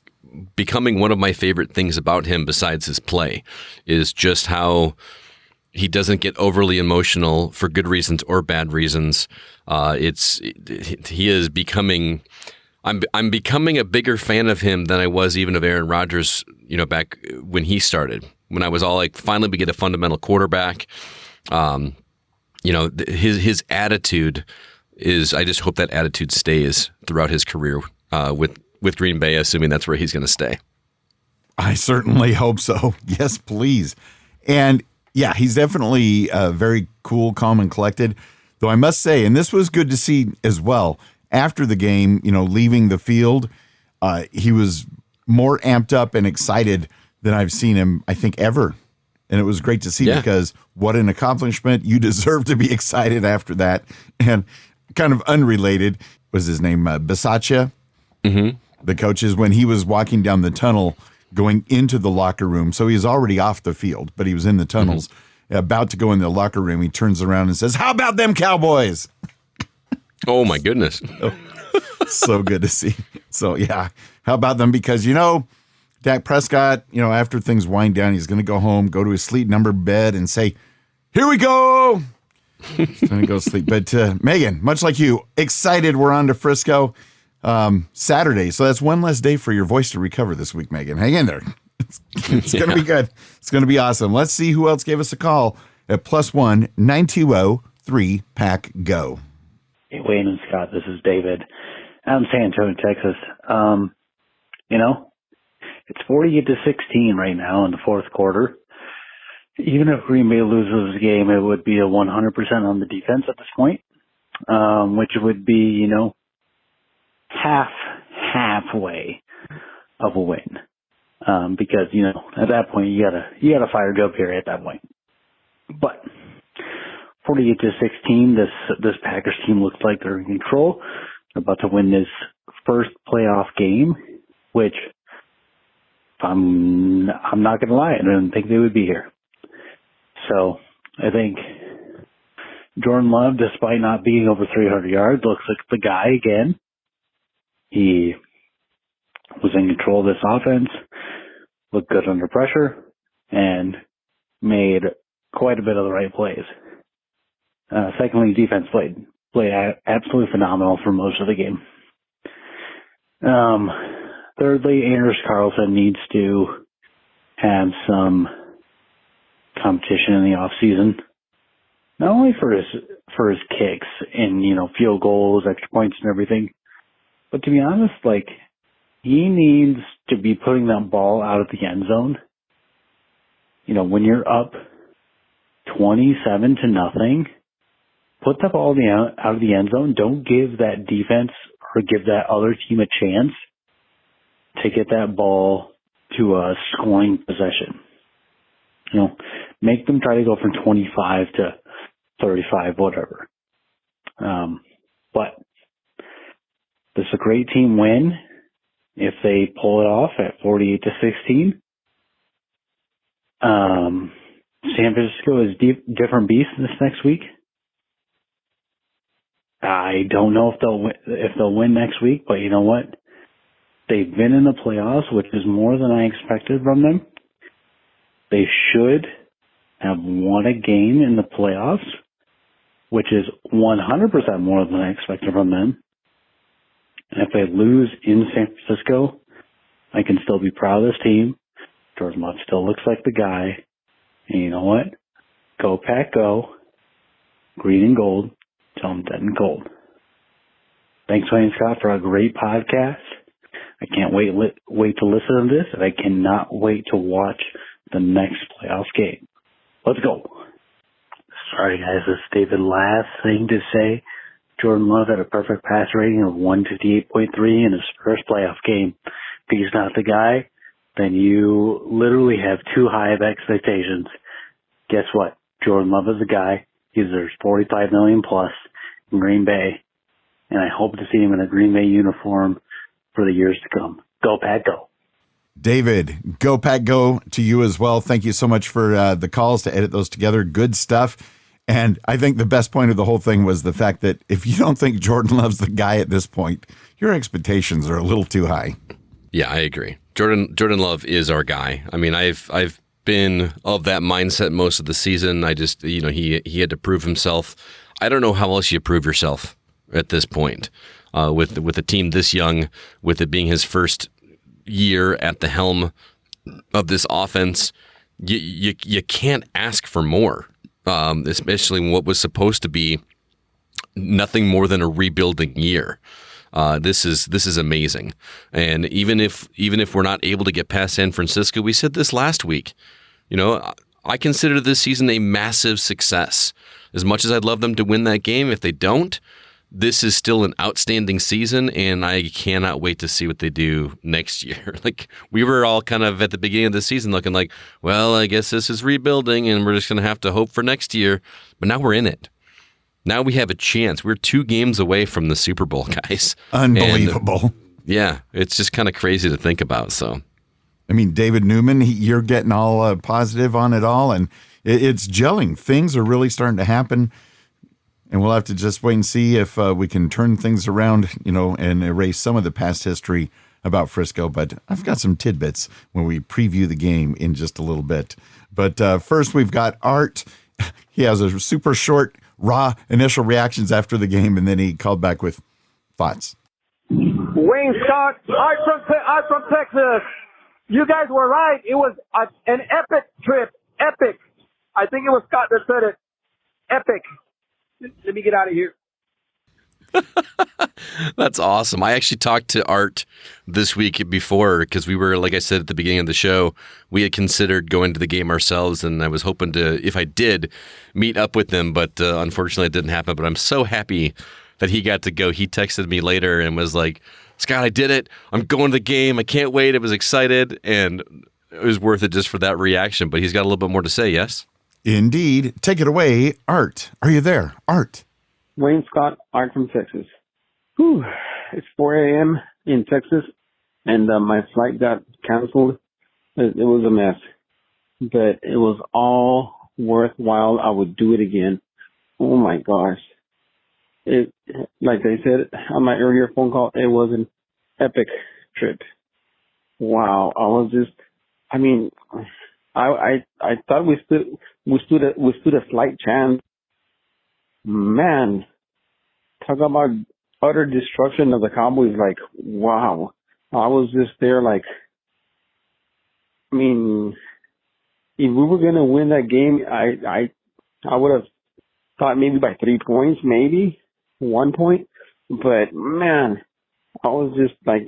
[SPEAKER 1] becoming one of my favorite things about him, besides his play, is just how he doesn't get overly emotional for good reasons or bad reasons. He is becoming. I'm becoming a bigger fan of him than I was even of Aaron Rodgers. Back when he started, when I was all finally we get a fundamental quarterback. His attitude is. I just hope that attitude stays throughout his career with Green Bay, assuming that's where he's going to stay.
[SPEAKER 2] I certainly hope so. Yes, please. And yeah, he's definitely very cool, calm, and collected. Though I must say, and this was good to see as well, after the game, leaving the field, he was more amped up and excited than I've seen him, I think, ever. And it was great to see because what an accomplishment. You deserve to be excited after that. And kind of unrelated was his name, Bisaccia. Mm-hmm. The coaches, when he was walking down the tunnel going into the locker room. So he was already off the field, but he was in the tunnels, about to go in the locker room. He turns around and says, "How about them Cowboys?"
[SPEAKER 1] Oh, my goodness.
[SPEAKER 2] So good to see. So, yeah, how about them? Because, Dak Prescott, after things wind down, he's going to go home, go to his sleep number bed and say, "Here we go." He's going to go sleep. But, Megan, much like you, excited we're on to Frisco Saturday. So that's one less day for your voice to recover this week, Megan. Hang in there. It's going to be good. It's going to be awesome. Let's see who else gave us a call at +1 920 3PACK-GO.
[SPEAKER 6] Hey, Wayne and Scott, this is David. I'm in San Antonio, Texas. It's 48-16 right now in the fourth quarter. Even if Green Bay loses the game, it would be a 100% on the defense at this point, which would be, halfway of a win. Because, at that point, you gotta fire Joe Perry at that point. But 48-16, this Packers team looks like they're in control. They're about to win this first playoff game, which I'm not gonna lie, I didn't think they would be here. So I think Jordan Love, despite not being over 300 yards, looks like the guy again. He was in control of this offense, looked good under pressure, and made quite a bit of the right plays. Secondly, defense played absolutely phenomenal for most of the game. Thirdly, Anders Carlson needs to have some competition in the off season, not only for his kicks and field goals, extra points, and everything, but to be honest, like he needs to be putting that ball out of the end zone. When you're up 27-0, put the ball out of the end zone. Don't give that defense or give that other team a chance to get that ball to a scoring possession. Make them try to go from 25 to 35, whatever. But this is a great team win if they pull it off at 48-16. San Francisco is different beast this next week. I don't know if they'll win next week, but you know what? They've been in the playoffs, which is more than I expected from them. They should have won a game in the playoffs, which is 100% more than I expected from them. And if they lose in San Francisco, I can still be proud of this team. Jordan Love still looks like the guy. And you know what? Go Pack Go. Green and gold. Tell them dead and cold. Thanks, Wayne Scott, for a great podcast. I can't wait to listen to this, and I cannot wait to watch the next playoff game. Let's go. Sorry, guys. This is David. Last thing to say. Jordan Love had a perfect pass rating of 158.3 in his first playoff game. If he's not the guy, then you literally have too high of expectations. Guess what? Jordan Love is the guy. He deserves $45 million plus in Green Bay, and I hope to see him in a Green Bay uniform for the years to come. Go Pack Go.
[SPEAKER 2] David, go Pack Go to you as well. Thank you so much for the calls to edit those together. Good stuff. And I think the best point of the whole thing was the fact that if you don't think Jordan Love's the guy at this point, your expectations are a little too high.
[SPEAKER 1] Yeah, I agree. Jordan Love is our guy. I mean, I've been of that mindset most of the season. I just, he had to prove himself. I don't know how else you prove yourself at this point with a team this young, with it being his first year at the helm of this offense. You can't ask for more, especially what was supposed to be nothing more than a rebuilding year. This is amazing. And even if we're not able to get past San Francisco, we said this last week, I consider this season a massive success. As much as I'd love them to win that game, if they don't, this is still an outstanding season, and I cannot wait to see what they do next year. Like, we were all kind of at the beginning of the season looking like, well, I guess this is rebuilding, and we're just going to have to hope for next year. But now we're in it. Now we have a chance. We're 2 games away from the Super Bowl, guys.
[SPEAKER 2] Unbelievable.
[SPEAKER 1] And, yeah, it's just kind of crazy to think about. So,
[SPEAKER 2] I mean, David Newman, you're getting all positive on it all, and it's gelling. Things are really starting to happen, and we'll have to just wait and see if we can turn things around, and erase some of the past history about Frisco. But I've got some tidbits when we preview the game in just a little bit. But first, we've got Art. He has a super short, raw initial reactions after the game, and then he called back with thoughts.
[SPEAKER 7] Wayne Scott, I'm from Texas. You guys were right. It was an epic trip. Epic. I think it was Scott that said it. Epic. Let me get out of here.
[SPEAKER 1] That's awesome. I actually talked to Art this week before because we were, like I said at the beginning of the show, we had considered going to the game ourselves, and I was hoping to, if I did, meet up with him, but unfortunately it didn't happen. But I'm so happy that he got to go. He texted me later and was like, Scott, I did it. I'm going to the game. I can't wait. I was excited, and it was worth it just for that reaction. But he's got a little bit more to say, yes?
[SPEAKER 2] Indeed. Take it away, Art. Are you there? Art.
[SPEAKER 8] Wayne Scott, Art from Texas. Whew. It's 4 a.m. in Texas, and my flight got canceled. It was a mess, but it was all worthwhile. I would do it again. Oh my gosh. It, like I said on my earlier phone call, it was an epic trip. Wow. I thought we stood a slight chance. Man, talk about utter destruction of the Cowboys. Like, wow. I was just there like, if we were going to win that game, I would have thought maybe by 3 points, maybe 1 point. But man, I was just like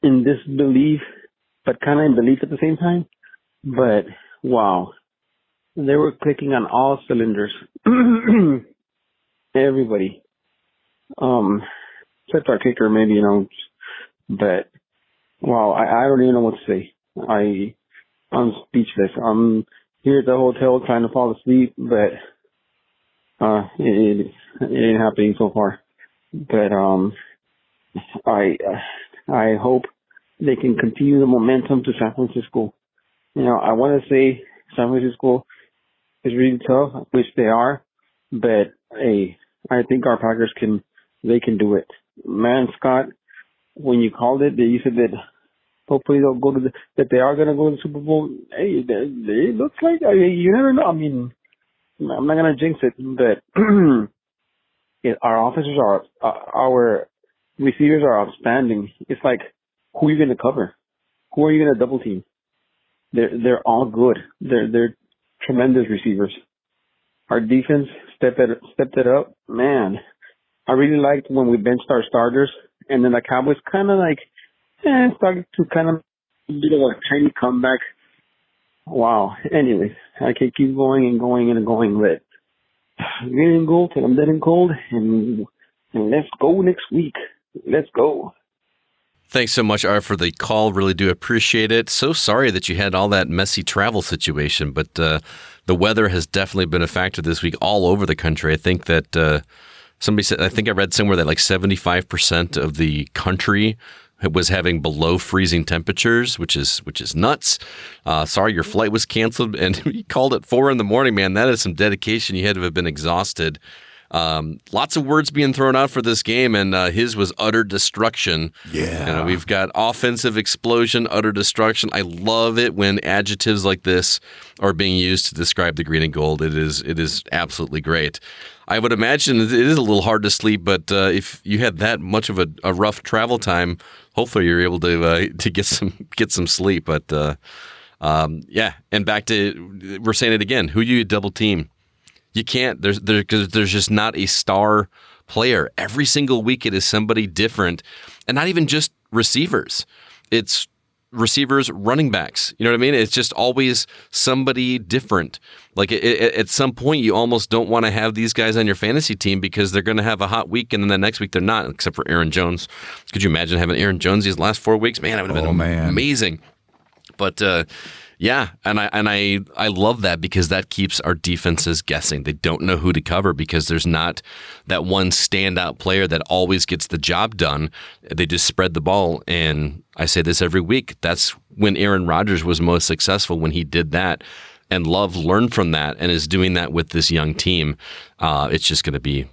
[SPEAKER 8] in disbelief, but kind of in belief at the same time. But wow, they were clicking on all cylinders. Everybody, except our kicker, maybe, but wow, I don't even know what to say. I'm speechless. I'm here at the hotel trying to fall asleep, but it ain't happening so far. But I hope they can continue the momentum to San Francisco. I want to say San Francisco is really tough, which they are, but hey, I think our Packers can do it. Man, Scott, when you called it, you said that hopefully they'll go to that they are going to go to the Super Bowl. Hey, it looks like, you never know. I'm not going to jinx it, but our officers our receivers are outstanding. It's like, who are you going to cover? Who are you going to double team? They're all good. They're tremendous receivers. Our defense stepped it up. Man, I really liked when we benched our starters, and then the Cowboys kind of started to kind of do a tiny comeback. Wow. Anyways, I can keep going and going and going, but I'm getting cold and I'm getting cold, and let's go next week. Let's go.
[SPEAKER 1] Thanks so much, Art, for the call. Really do appreciate it. So sorry that you had all that messy travel situation, but the weather has definitely been a factor this week all over the country. I think that somebody said, I think I read somewhere that like 75% of the country was having below freezing temperatures, which is nuts. Sorry, your flight was canceled, and you called at 4 a.m, man. That is some dedication. You had to have been exhausted. Lots of words being thrown out for this game, and his was utter destruction.
[SPEAKER 2] Yeah.
[SPEAKER 1] We've got offensive explosion, utter destruction. I love it when adjectives like this are being used to describe the green and gold. It is absolutely great. I would imagine it is a little hard to sleep, but if you had that much of a rough travel time, hopefully you're able to get some sleep. But yeah, and back to, we're saying it again, who do you double team? You can't. There's just not a star player. Every single week it is somebody different, and not even just receivers. It's receivers, running backs. You know what I mean? It's just always somebody different. Like at some point, you almost don't want to have these guys on your fantasy team because they're going to have a hot week, and then the next week they're not. Except for Aaron Jones. Could you imagine having Aaron Jones these last 4 weeks? Man, that would have been amazing. But yeah, and I love that because that keeps our defenses guessing. They don't know who to cover because there's not that one standout player that always gets the job done. They just spread the ball, and I say this every week. That's when Aaron Rodgers was most successful, when he did that. And Love learned from that and is doing that with this young team. It's just going to be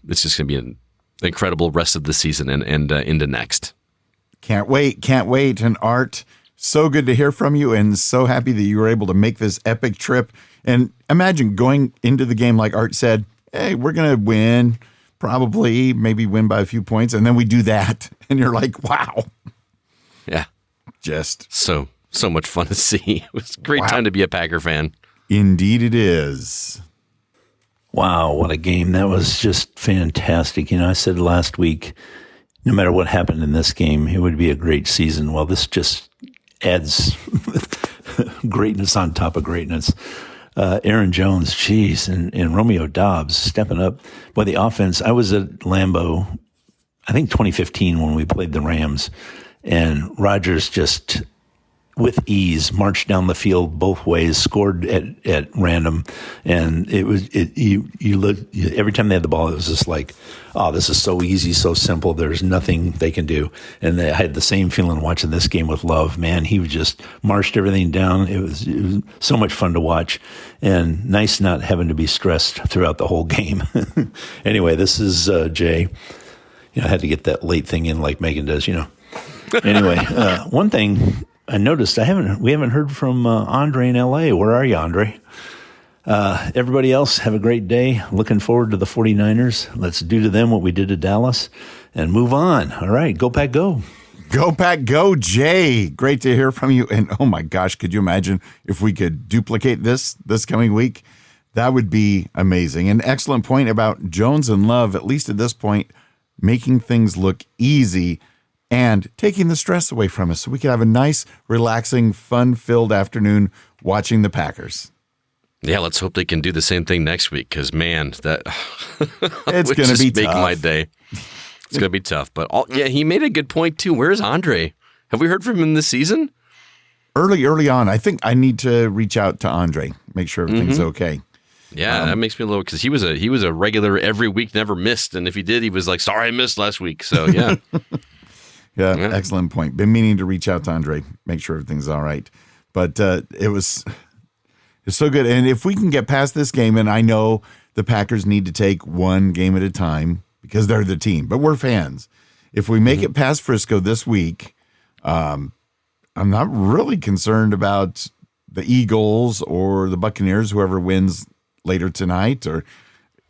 [SPEAKER 1] an incredible rest of the season and into next.
[SPEAKER 2] Can't wait. And Art, so good to hear from you, and so happy that you were able to make this epic trip. And imagine going into the game like Art said, hey, we're going to win, probably, maybe win by a few points, and then we do that, and you're like, wow.
[SPEAKER 1] Yeah.
[SPEAKER 2] Just
[SPEAKER 1] so much fun to see. It was a great time to be a Packer fan.
[SPEAKER 2] Indeed it is.
[SPEAKER 9] Wow, what a game. That was just fantastic. I said last week, no matter what happened in this game, it would be a great season. Well, this just adds greatness on top of greatness. Aaron Jones, and Romeo Doubs stepping up. Boy, the offense, I was at Lambeau, I think 2015 when we played the Rams, and Rodgers just with ease, marched down the field both ways, scored at random, and you look every time they had the ball, it was just like, oh, this is so easy, so simple. There's nothing they can do. And I had the same feeling watching this game with Love. Man, he just marched everything down. It was so much fun to watch, and nice not having to be stressed throughout the whole game. Anyway, this is Jay. I had to get that late thing in like Megan does, Anyway, one thing I noticed, we haven't heard from Andre in LA. Where are you, Andre? Everybody else, have a great day. Looking forward to the 49ers. Let's do to them what we did to Dallas and move on. All right, go Pack, go.
[SPEAKER 2] Go Pack, go, Jay. Great to hear from you. And oh my gosh, could you imagine if we could duplicate this coming week? That would be amazing. An excellent point about Jones and Love, at least at this point, making things look easy and taking the stress away from us so we can have a nice, relaxing, fun-filled afternoon watching the Packers.
[SPEAKER 1] Yeah, let's hope they can do the same thing next week because, man, that
[SPEAKER 2] it's going to be
[SPEAKER 1] make
[SPEAKER 2] tough.
[SPEAKER 1] My day. It's going to be tough. But, he made a good point, too. Where's Andre? Have we heard from him this season?
[SPEAKER 2] Early on. I think I need to reach out to Andre, make sure everything's okay.
[SPEAKER 1] Yeah, that makes me a little, because he was a regular every week, never missed, and if he did, he was like, sorry I missed last week. So yeah,
[SPEAKER 2] yeah, excellent point. Been meaning to reach out to Andre, make sure everything's all right. But it's so good, and if we can get past this game, and I know the Packers need to take one game at a time because they're the team, but we're fans. If we make it past Frisco this week, I'm not really concerned about the Eagles or the Buccaneers, whoever wins later tonight, or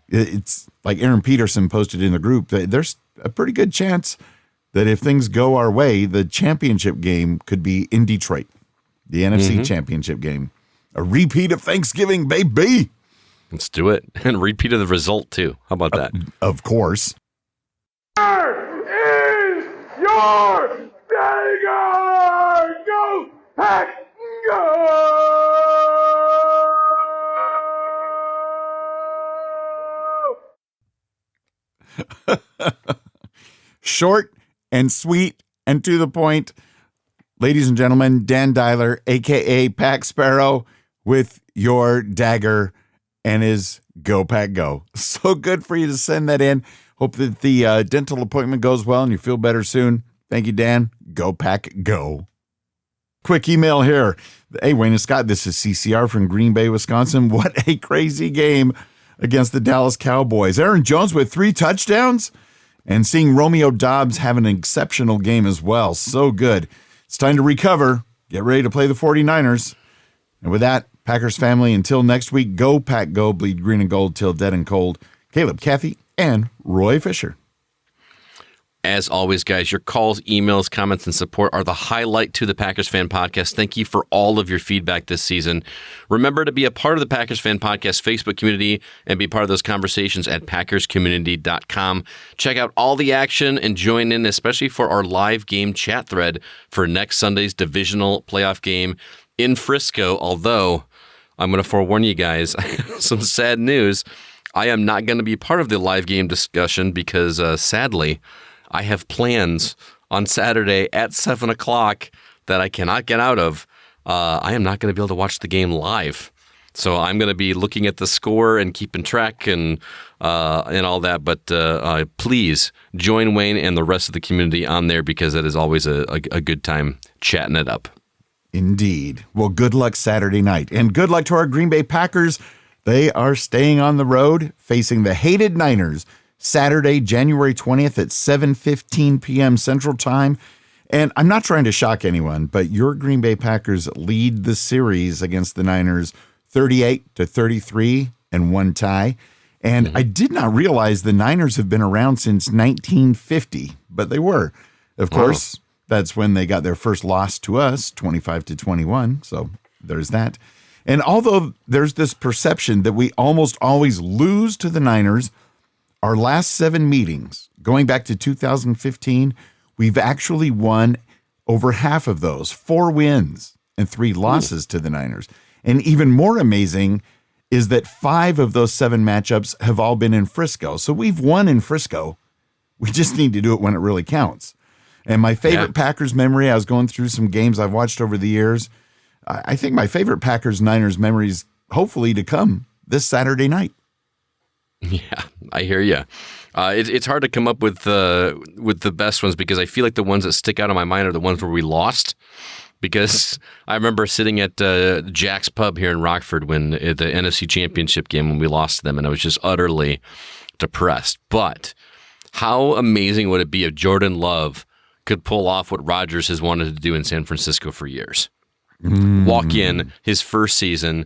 [SPEAKER 2] it's like Aaron Peterson posted in the group that there's a pretty good chance that if things go our way, the championship game could be in Detroit, the NFC championship game, a repeat of Thanksgiving, baby.
[SPEAKER 1] Let's do it. And repeat of the result too. How about that?
[SPEAKER 2] Of course.
[SPEAKER 7] Where is your dagger? Go Pack, go!
[SPEAKER 2] Short and sweet and to the point. Ladies and gentlemen, Dan Dyler, a.k.a. Pack Sparrow, with your dagger and his Go Pack Go. So good for you to send that in. Hope that the dental appointment goes well and you feel better soon. Thank you, Dan. Go Pack Go. Quick email here. Hey, Wayne and Scott, this is CCR from Green Bay, Wisconsin. What a crazy game against the Dallas Cowboys. Aaron Jones with 3 touchdowns and seeing Romeo Doubs have an exceptional game as well. So good. It's time to recover. Get ready to play the 49ers. And with that, Packers family, until next week, go Pack Go, bleed green and gold till dead and cold. Caleb, Kathy, and Roy Fisher.
[SPEAKER 1] As always, guys, your calls, emails, comments, and support are the highlight to the Packers Fan Podcast. Thank you for all of your feedback this season. Remember to be a part of the Packers Fan Podcast Facebook community and be part of those conversations at packerscommunity.com. Check out all the action and join in, especially for our live game chat thread for next Sunday's divisional playoff game in Frisco. Although, I'm going to forewarn you guys, some sad news. I am not going to be part of the live game discussion because, sadly, I have plans on Saturday at 7 o'clock that I cannot get out of. I am not going to be able to watch the game live. So I'm going to be looking at the score and keeping track and all that. But please join Wayne and the rest of the community on there because it is always a good time chatting it up.
[SPEAKER 2] Indeed. Well, good luck Saturday night. And good luck to our Green Bay Packers. They are staying on the road facing the hated Niners Saturday, January 20th at 7:15 p.m. Central Time. And I'm not trying to shock anyone, but your Green Bay Packers lead the series against the Niners 38-33 and 1 tie. And I did not realize the Niners have been around since 1950, but they were. Of course, that's when they got their first loss to us, 25-21. So there's that. And although there's this perception that we almost always lose to the Niners, our last 7 meetings, going back to 2015, we've actually won over half of those, 4 wins and 3 losses to the Niners. And even more amazing is that 5 of those 7 matchups have all been in Frisco. So we've won in Frisco. We just need to do it when it really counts. And my favorite Packers memory, I was going through some games I've watched over the years. I think my favorite Packers-Niners memories, hopefully to come this Saturday night.
[SPEAKER 1] Yeah, I hear you. It's hard to come up with the best ones because I feel like the ones that stick out in my mind are the ones where we lost. Because I remember sitting at Jack's Pub here in Rockford when at the NFC Championship game when we lost to them, and I was just utterly depressed. But how amazing would it be if Jordan Love could pull off what Rodgers has wanted to do in San Francisco for years? Walk in his first season.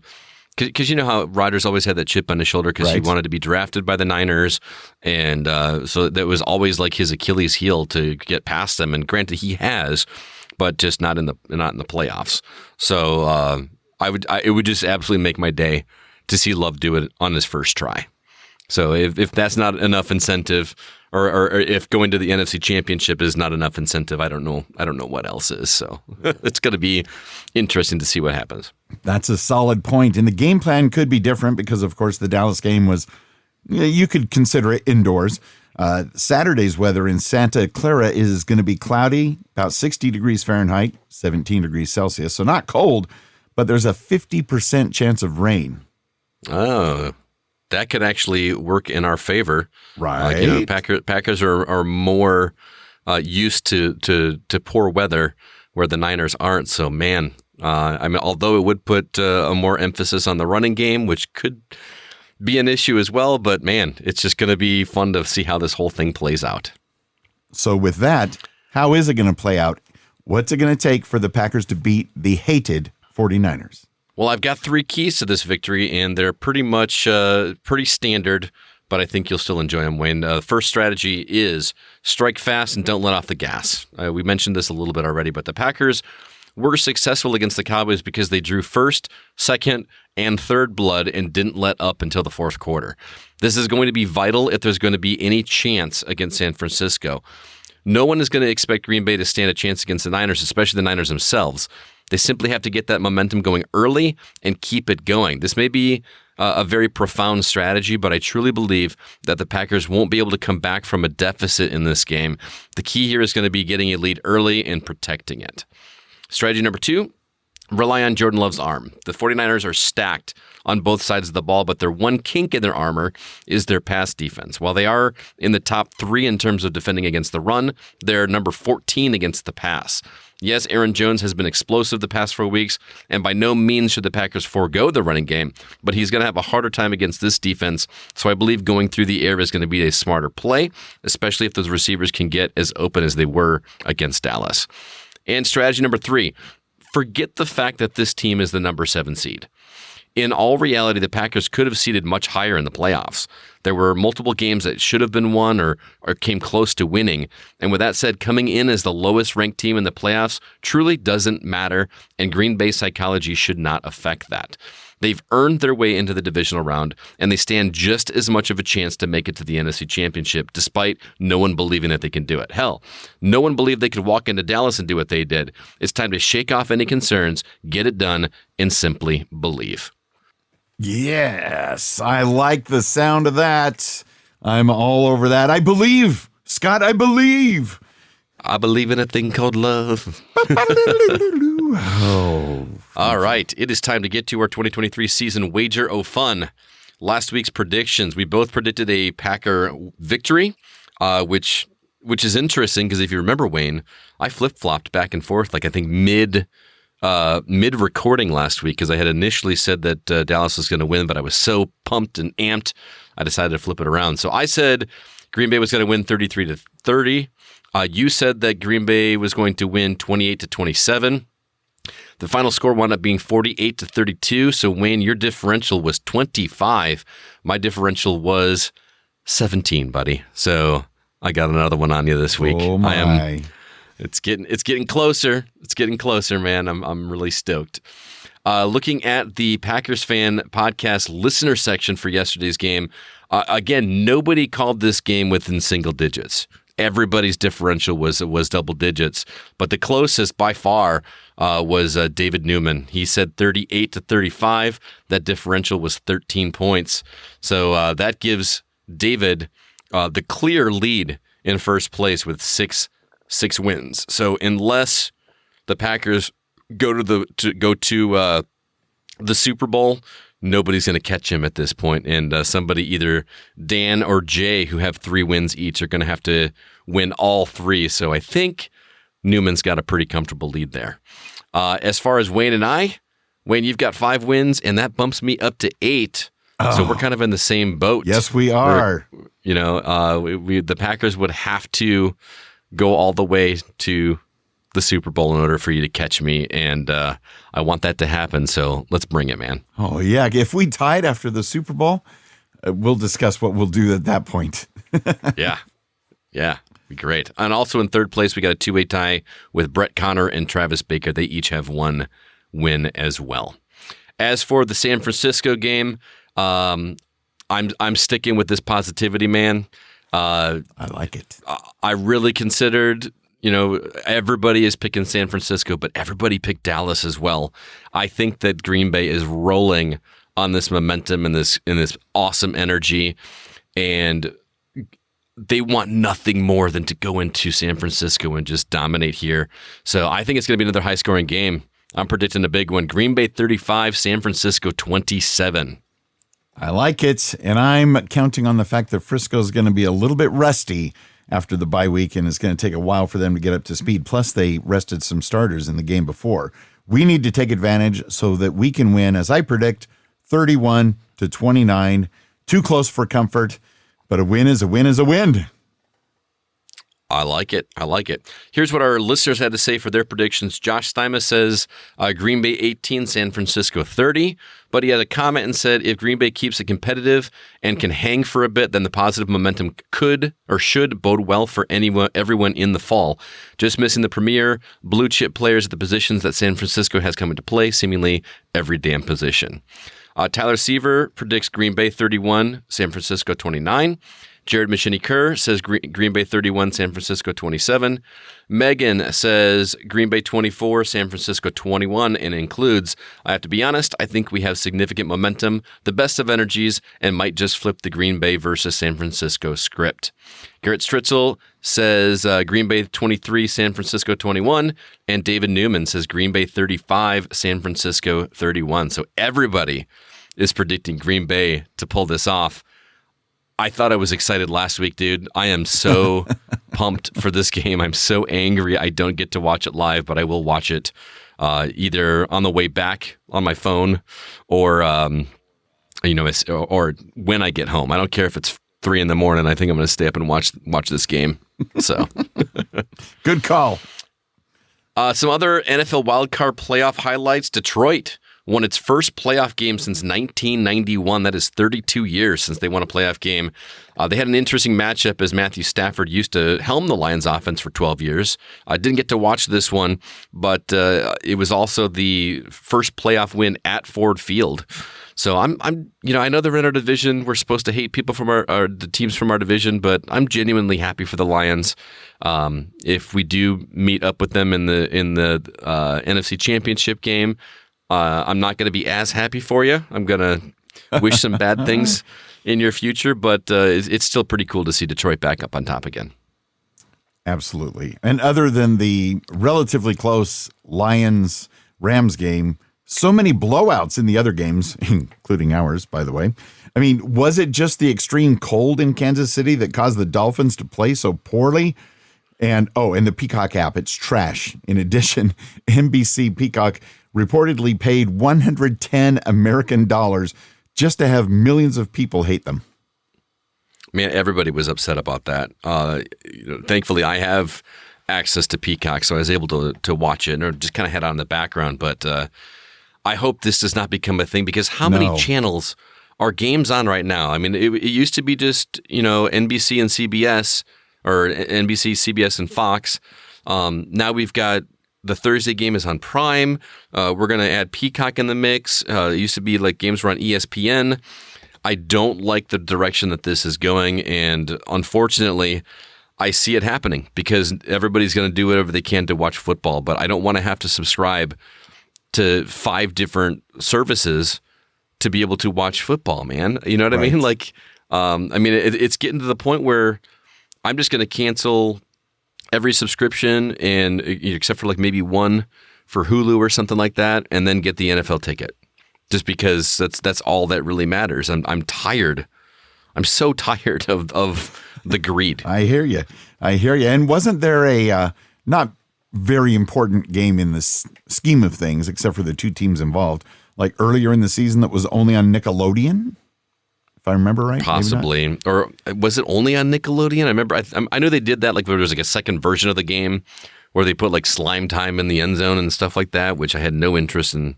[SPEAKER 1] Because you know how Rodgers always had that chip on his shoulder because he wanted to be drafted by the Niners, and so that was always like his Achilles heel to get past them. And granted, he has, but just not in the playoffs. So it would just absolutely make my day to see Love do it on his first try. So if that's not enough incentive, or if going to the NFC Championship is not enough incentive, I don't know what else is. So it's going to be interesting to see what happens.
[SPEAKER 2] That's a solid point. And the game plan could be different because, of course, the Dallas game was, you could consider it indoors. Saturday's weather in Santa Clara is going to be cloudy, about 60 degrees Fahrenheit, 17 degrees Celsius. So not cold, but there's a 50% chance of rain.
[SPEAKER 1] Oh, that could actually work in our favor.
[SPEAKER 2] Right.
[SPEAKER 1] Packers are more used to poor weather where the Niners aren't. So, man, although it would put a more emphasis on the running game, which could be an issue as well, but man, it's just going to be fun to see how this whole thing plays out.
[SPEAKER 2] So with that, how is it going to play out? What's it going to take for the Packers to beat the hated 49ers?
[SPEAKER 1] Well, I've got 3 keys to this victory, and they're pretty much pretty standard, but I think you'll still enjoy them, Wayne. The first strategy is strike fast and don't let off the gas. We mentioned this a little bit already, but the Packers were successful against the Cowboys because they drew first, second, and third blood and didn't let up until the fourth quarter. This is going to be vital if there's going to be any chance against San Francisco. No one is going to expect Green Bay to stand a chance against the Niners, especially the Niners themselves. They simply have to get that momentum going early and keep it going. This may be a very profound strategy, but I truly believe that the Packers won't be able to come back from a deficit in this game. The key here is going to be getting a lead early and protecting it. Strategy number 2, rely on Jordan Love's arm. The 49ers are stacked on both sides of the ball, but their one kink in their armor is their pass defense. While they are in the top 3 in terms of defending against the run, they're number 14 against the pass. Yes, Aaron Jones has been explosive the past 4 weeks, and by no means should the Packers forego the running game, but he's going to have a harder time against this defense, so I believe going through the air is going to be a smarter play, especially if those receivers can get as open as they were against Dallas. And strategy number 3, forget the fact that this team is the number 7 seed. In all reality, the Packers could have seeded much higher in the playoffs. There were multiple games that should have been won or came close to winning. And with that said, coming in as the lowest ranked team in the playoffs truly doesn't matter, and Green Bay psychology should not affect that. They've earned their way into the divisional round, and they stand just as much of a chance to make it to the NFC Championship, despite no one believing that they can do it. Hell, no one believed they could walk into Dallas and do what they did. It's time to shake off any concerns, get it done, and simply believe.
[SPEAKER 2] Yes, I like the sound of that. I'm all over that. I believe, Scott, I believe.
[SPEAKER 1] I believe in a thing called love.
[SPEAKER 2] Oh.
[SPEAKER 1] All right, it is time to get to our 2023 season wager o' fun. Last week's predictions, we both predicted a Packer victory, which is interesting because if you remember, Wayne, I flip-flopped back and forth, like I think mid-recording last week because I had initially said that Dallas was going to win, but I was so pumped and amped, I decided to flip it around. So I said Green Bay was going to win 33-30. You said that Green Bay was going to win 28-27. The final score wound up being 48-32. So Wayne, your differential was 25. My differential was 17, buddy. So I got another one on you this week.
[SPEAKER 2] Oh my!
[SPEAKER 1] It's getting closer. It's getting closer, man. I'm really stoked. Looking at the Packers Fan Podcast listener section for yesterday's game, again, nobody called this game within single digits. Everybody's differential was double digits, but the closest by far was David Newman. He said 38-35. That differential was 13 points. So that gives David the clear lead in first place with 6 6 wins. So unless the Packers go to the Super Bowl, nobody's going to catch him at this point. And somebody, either Dan or Jay, who have 3 wins each, are going to have to win all 3. So I think Newman's got a pretty comfortable lead there. As far as Wayne and I, Wayne, you've got 5 wins, and that bumps me up to 8. So we're kind of in the same boat.
[SPEAKER 2] Yes, we are.
[SPEAKER 1] The Packers would have to go all the way to the Super Bowl in order for you to catch me, and I want that to happen. So let's bring it, man.
[SPEAKER 2] Oh yeah, if we tied after the Super Bowl, we'll discuss what we'll do at that point.
[SPEAKER 1] Yeah, be great. And also in third place, we got a 2-way tie with Brett Connor and Travis Baker. They each have 1 win as well. As for the San Francisco game, I'm sticking with this positivity, man.
[SPEAKER 2] I like it.
[SPEAKER 1] I really considered, everybody is picking San Francisco, but everybody picked Dallas as well. I think that Green Bay is rolling on this momentum and this awesome energy, and they want nothing more than to go into San Francisco and just dominate here. So I think it's going to be another high-scoring game. I'm predicting a big one. Green Bay 35, San Francisco 27.
[SPEAKER 2] I like it, and I'm counting on the fact that Frisco is going to be a little bit rusty after the bye week, and it's going to take a while for them to get up to speed. Plus, they rested some starters in the game before. We need to take advantage so that we can win, as I predict, 31-29. Too close for comfort, but a win is a win is a win.
[SPEAKER 1] I like it. Here's what our listeners had to say for their predictions. Josh Stima says Green Bay 18, San Francisco 30. But he had a comment and said if Green Bay keeps it competitive and can hang for a bit, then the positive momentum could or should bode well for everyone in the fall. Just missing the premier blue chip players at the positions that San Francisco has come into play, seemingly every damn position. Tyler Seaver predicts Green Bay 31, San Francisco 29. Jared Machini-Kerr says Green Bay 31, San Francisco 27. Megan says Green Bay 24, San Francisco 21, and includes, I have to be honest, I think we have significant momentum, the best of energies, and might just flip the Green Bay versus San Francisco script. Garrett Stritzel says Green Bay 23, San Francisco 21, and David Newman says Green Bay 35, San Francisco 31. So everybody is predicting Green Bay to pull this off. I thought I was excited last week, dude. I am so pumped for this game. I'm so angry I don't get to watch it live, but I will watch it either on the way back on my phone or or when I get home. I don't care if it's 3 a.m. I think I'm going to stay up and watch this game. So,
[SPEAKER 2] good call.
[SPEAKER 1] Some other NFL wildcard playoff highlights. Detroit won its first playoff game since 1991. That is 32 years since they won a playoff game. They had an interesting matchup as Matthew Stafford used to helm the Lions offense for 12 years. I didn't get to watch this one, but it was also the first playoff win at Ford Field. So I know they're in our division. We're supposed to hate people from the teams from our division, but I'm genuinely happy for the Lions. If we do meet up with them in the NFC Championship game, I'm not going to be as happy for you. I'm going to wish some bad things in your future, but it's still pretty cool to see Detroit back up on top again.
[SPEAKER 2] Absolutely. And other than the relatively close Lions-Rams game, so many blowouts in the other games, including ours, by the way. I mean, was it just the extreme cold in Kansas City that caused the Dolphins to play so poorly? And the Peacock app, it's trash. In addition, NBC Peacock reportedly paid $110 American just to have millions of people hate them.
[SPEAKER 1] Man, everybody was upset about that. Thankfully, I have access to Peacock, so I was able to watch it or just kind of had it on in the background. But I hope this does not become a thing because how many channels are games on right now? I mean, it used to be just NBC and CBS or NBC, CBS, and Fox. Now we've got the Thursday game is on Prime. We're going to add Peacock in the mix. It used to be like games were on ESPN. I don't like the direction that this is going, and unfortunately, I see it happening because everybody's going to do whatever they can to watch football, but I don't want to have to subscribe to 5 different services to be able to watch football, man. You know what I mean? Like, it's getting to the point where I'm just going to cancel every subscription, and except for like maybe one for Hulu or something like that, and then get the NFL ticket. Just because that's all that really matters. I'm tired. I'm so tired of the greed.
[SPEAKER 2] I hear you. And wasn't there a not very important game in the scheme of things, except for the two teams involved, like earlier in the season that was only on Nickelodeon? If I remember right,
[SPEAKER 1] possibly, or was it only on Nickelodeon? I remember. I know they did that. Like there was like a second version of the game where they put like slime time in the end zone and stuff like that, which I had no interest in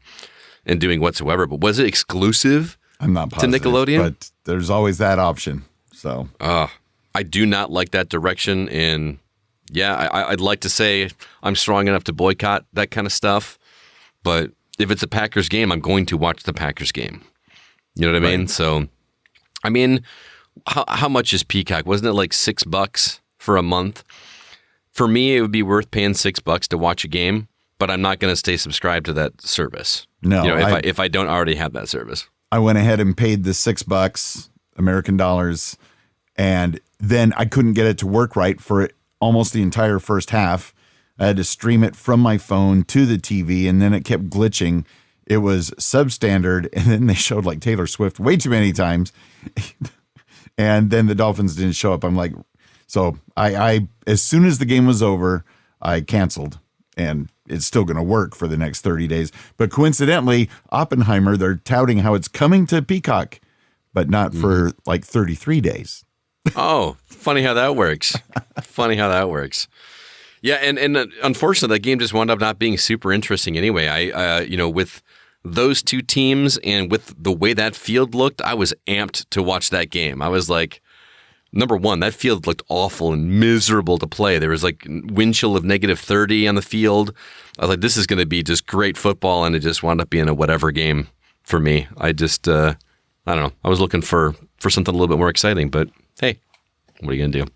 [SPEAKER 1] doing whatsoever. But was it exclusive?
[SPEAKER 2] I'm not positive,
[SPEAKER 1] to Nickelodeon,
[SPEAKER 2] but there's always that option. So,
[SPEAKER 1] I do not like that direction, and yeah, I'd like to say I'm strong enough to boycott that kind of stuff. But if it's a Packers game, I'm going to watch the Packers game. You know what I mean? So. I mean, how much is Peacock? Wasn't it like $6 for a month? For me, it would be worth paying $6 to watch a game, but I'm not going to stay subscribed to that service.
[SPEAKER 2] No,
[SPEAKER 1] if I don't already have that service.
[SPEAKER 2] I went ahead and paid the $6 American dollars, and then I couldn't get it to work right for almost the entire first half. I had to stream it from my phone to the TV, and then it kept glitching. It was substandard, and then they showed like Taylor Swift way too many times. And then the Dolphins didn't show up. I'm like, so I as soon as the game was over, I canceled, and it's still going to work for the next 30 days. But coincidentally, Oppenheimer, they're touting how it's coming to Peacock, but not for like 33 days.
[SPEAKER 1] Oh, funny how that works. Yeah, and unfortunately, that game just wound up not being super interesting anyway. With those two teams and with the way that field looked, I was amped to watch that game. I was like, number one, that field looked awful and miserable to play. There was like wind chill of -30 on the field. I was like, this is going to be just great football, and it just wound up being a whatever game for me. I just, I don't know. I was looking for something a little bit more exciting, but hey, what are you going to do?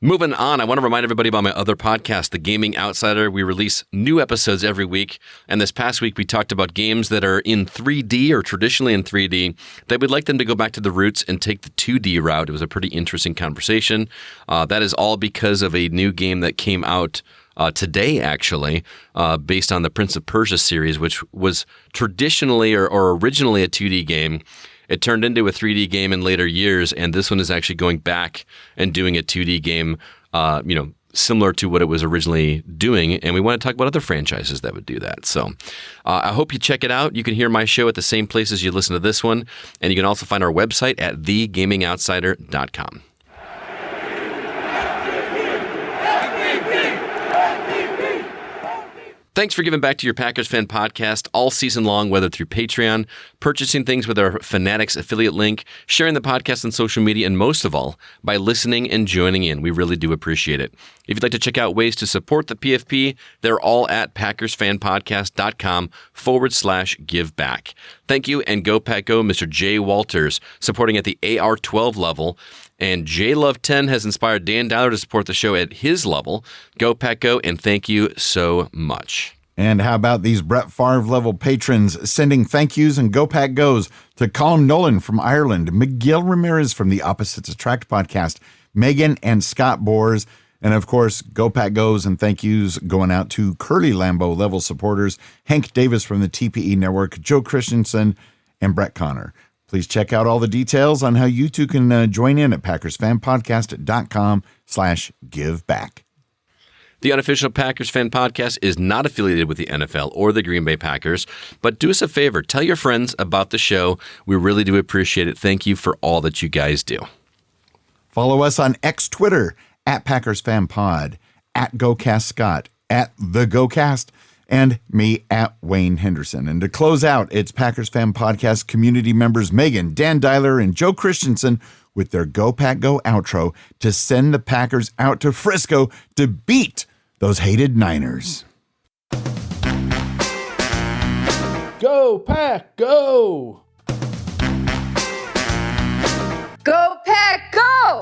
[SPEAKER 1] Moving on, I want to remind everybody about my other podcast, The Gaming Outsider. We release new episodes every week, and this past week we talked about games that are in 3D or traditionally in 3D that we'd like them to go back to the roots and take the 2D route. It was a pretty interesting conversation. That is all because of a new game that came out today, actually, based on the Prince of Persia series, which was traditionally or originally a 2D game. It turned into a 3D game in later years, and this one is actually going back and doing a 2D game, similar to what it was originally doing. And we want to talk about other franchises that would do that. So I hope you check it out. You can hear my show at the same places you listen to this one, and you can also find our website at thegamingoutsider.com. Thanks for giving back to your Packers Fan Podcast all season long, whether through Patreon, purchasing things with our Fanatics affiliate link, sharing the podcast on social media, and most of all, by listening and joining in. We really do appreciate it. If you'd like to check out ways to support the PFP, they're all at PackersFanPodcast.com/give back. Thank you, and go Pack Go, Mr. Jay Walters, supporting at the AR12 level. And JLove10 has inspired Dan Dowler to support the show at his level. Go Pack Go, and thank you so much.
[SPEAKER 2] And how about these Brett Favre level patrons sending thank yous and Go Pack Goes to Colin Nolan from Ireland, Miguel Ramirez from the Opposites Attract podcast, Megan and Scott Boers, and of course, Go Pack Goes and thank yous going out to Curly Lambeau level supporters, Hank Davis from the TPE Network, Joe Christensen, and Brett Connor. Please check out all the details on how you two can join in at PackersFanPodcast.com/give back.
[SPEAKER 1] The Unofficial Packers Fan Podcast is not affiliated with the NFL or the Green Bay Packers, but do us a favor, tell your friends about the show. We really do appreciate it. Thank you for all that you guys do.
[SPEAKER 2] Follow us on X Twitter at PackersFanPod, at GoCastScott, at The GoCast, and me at Wayne Henderson. And to close out, it's Packers Fan Podcast community members Megan, Dan Dyler, and Joe Christensen with their Go Pack Go outro to send the Packers out to Frisco to beat those hated Niners.
[SPEAKER 10] Go Pack Go!
[SPEAKER 5] Go Pack Go!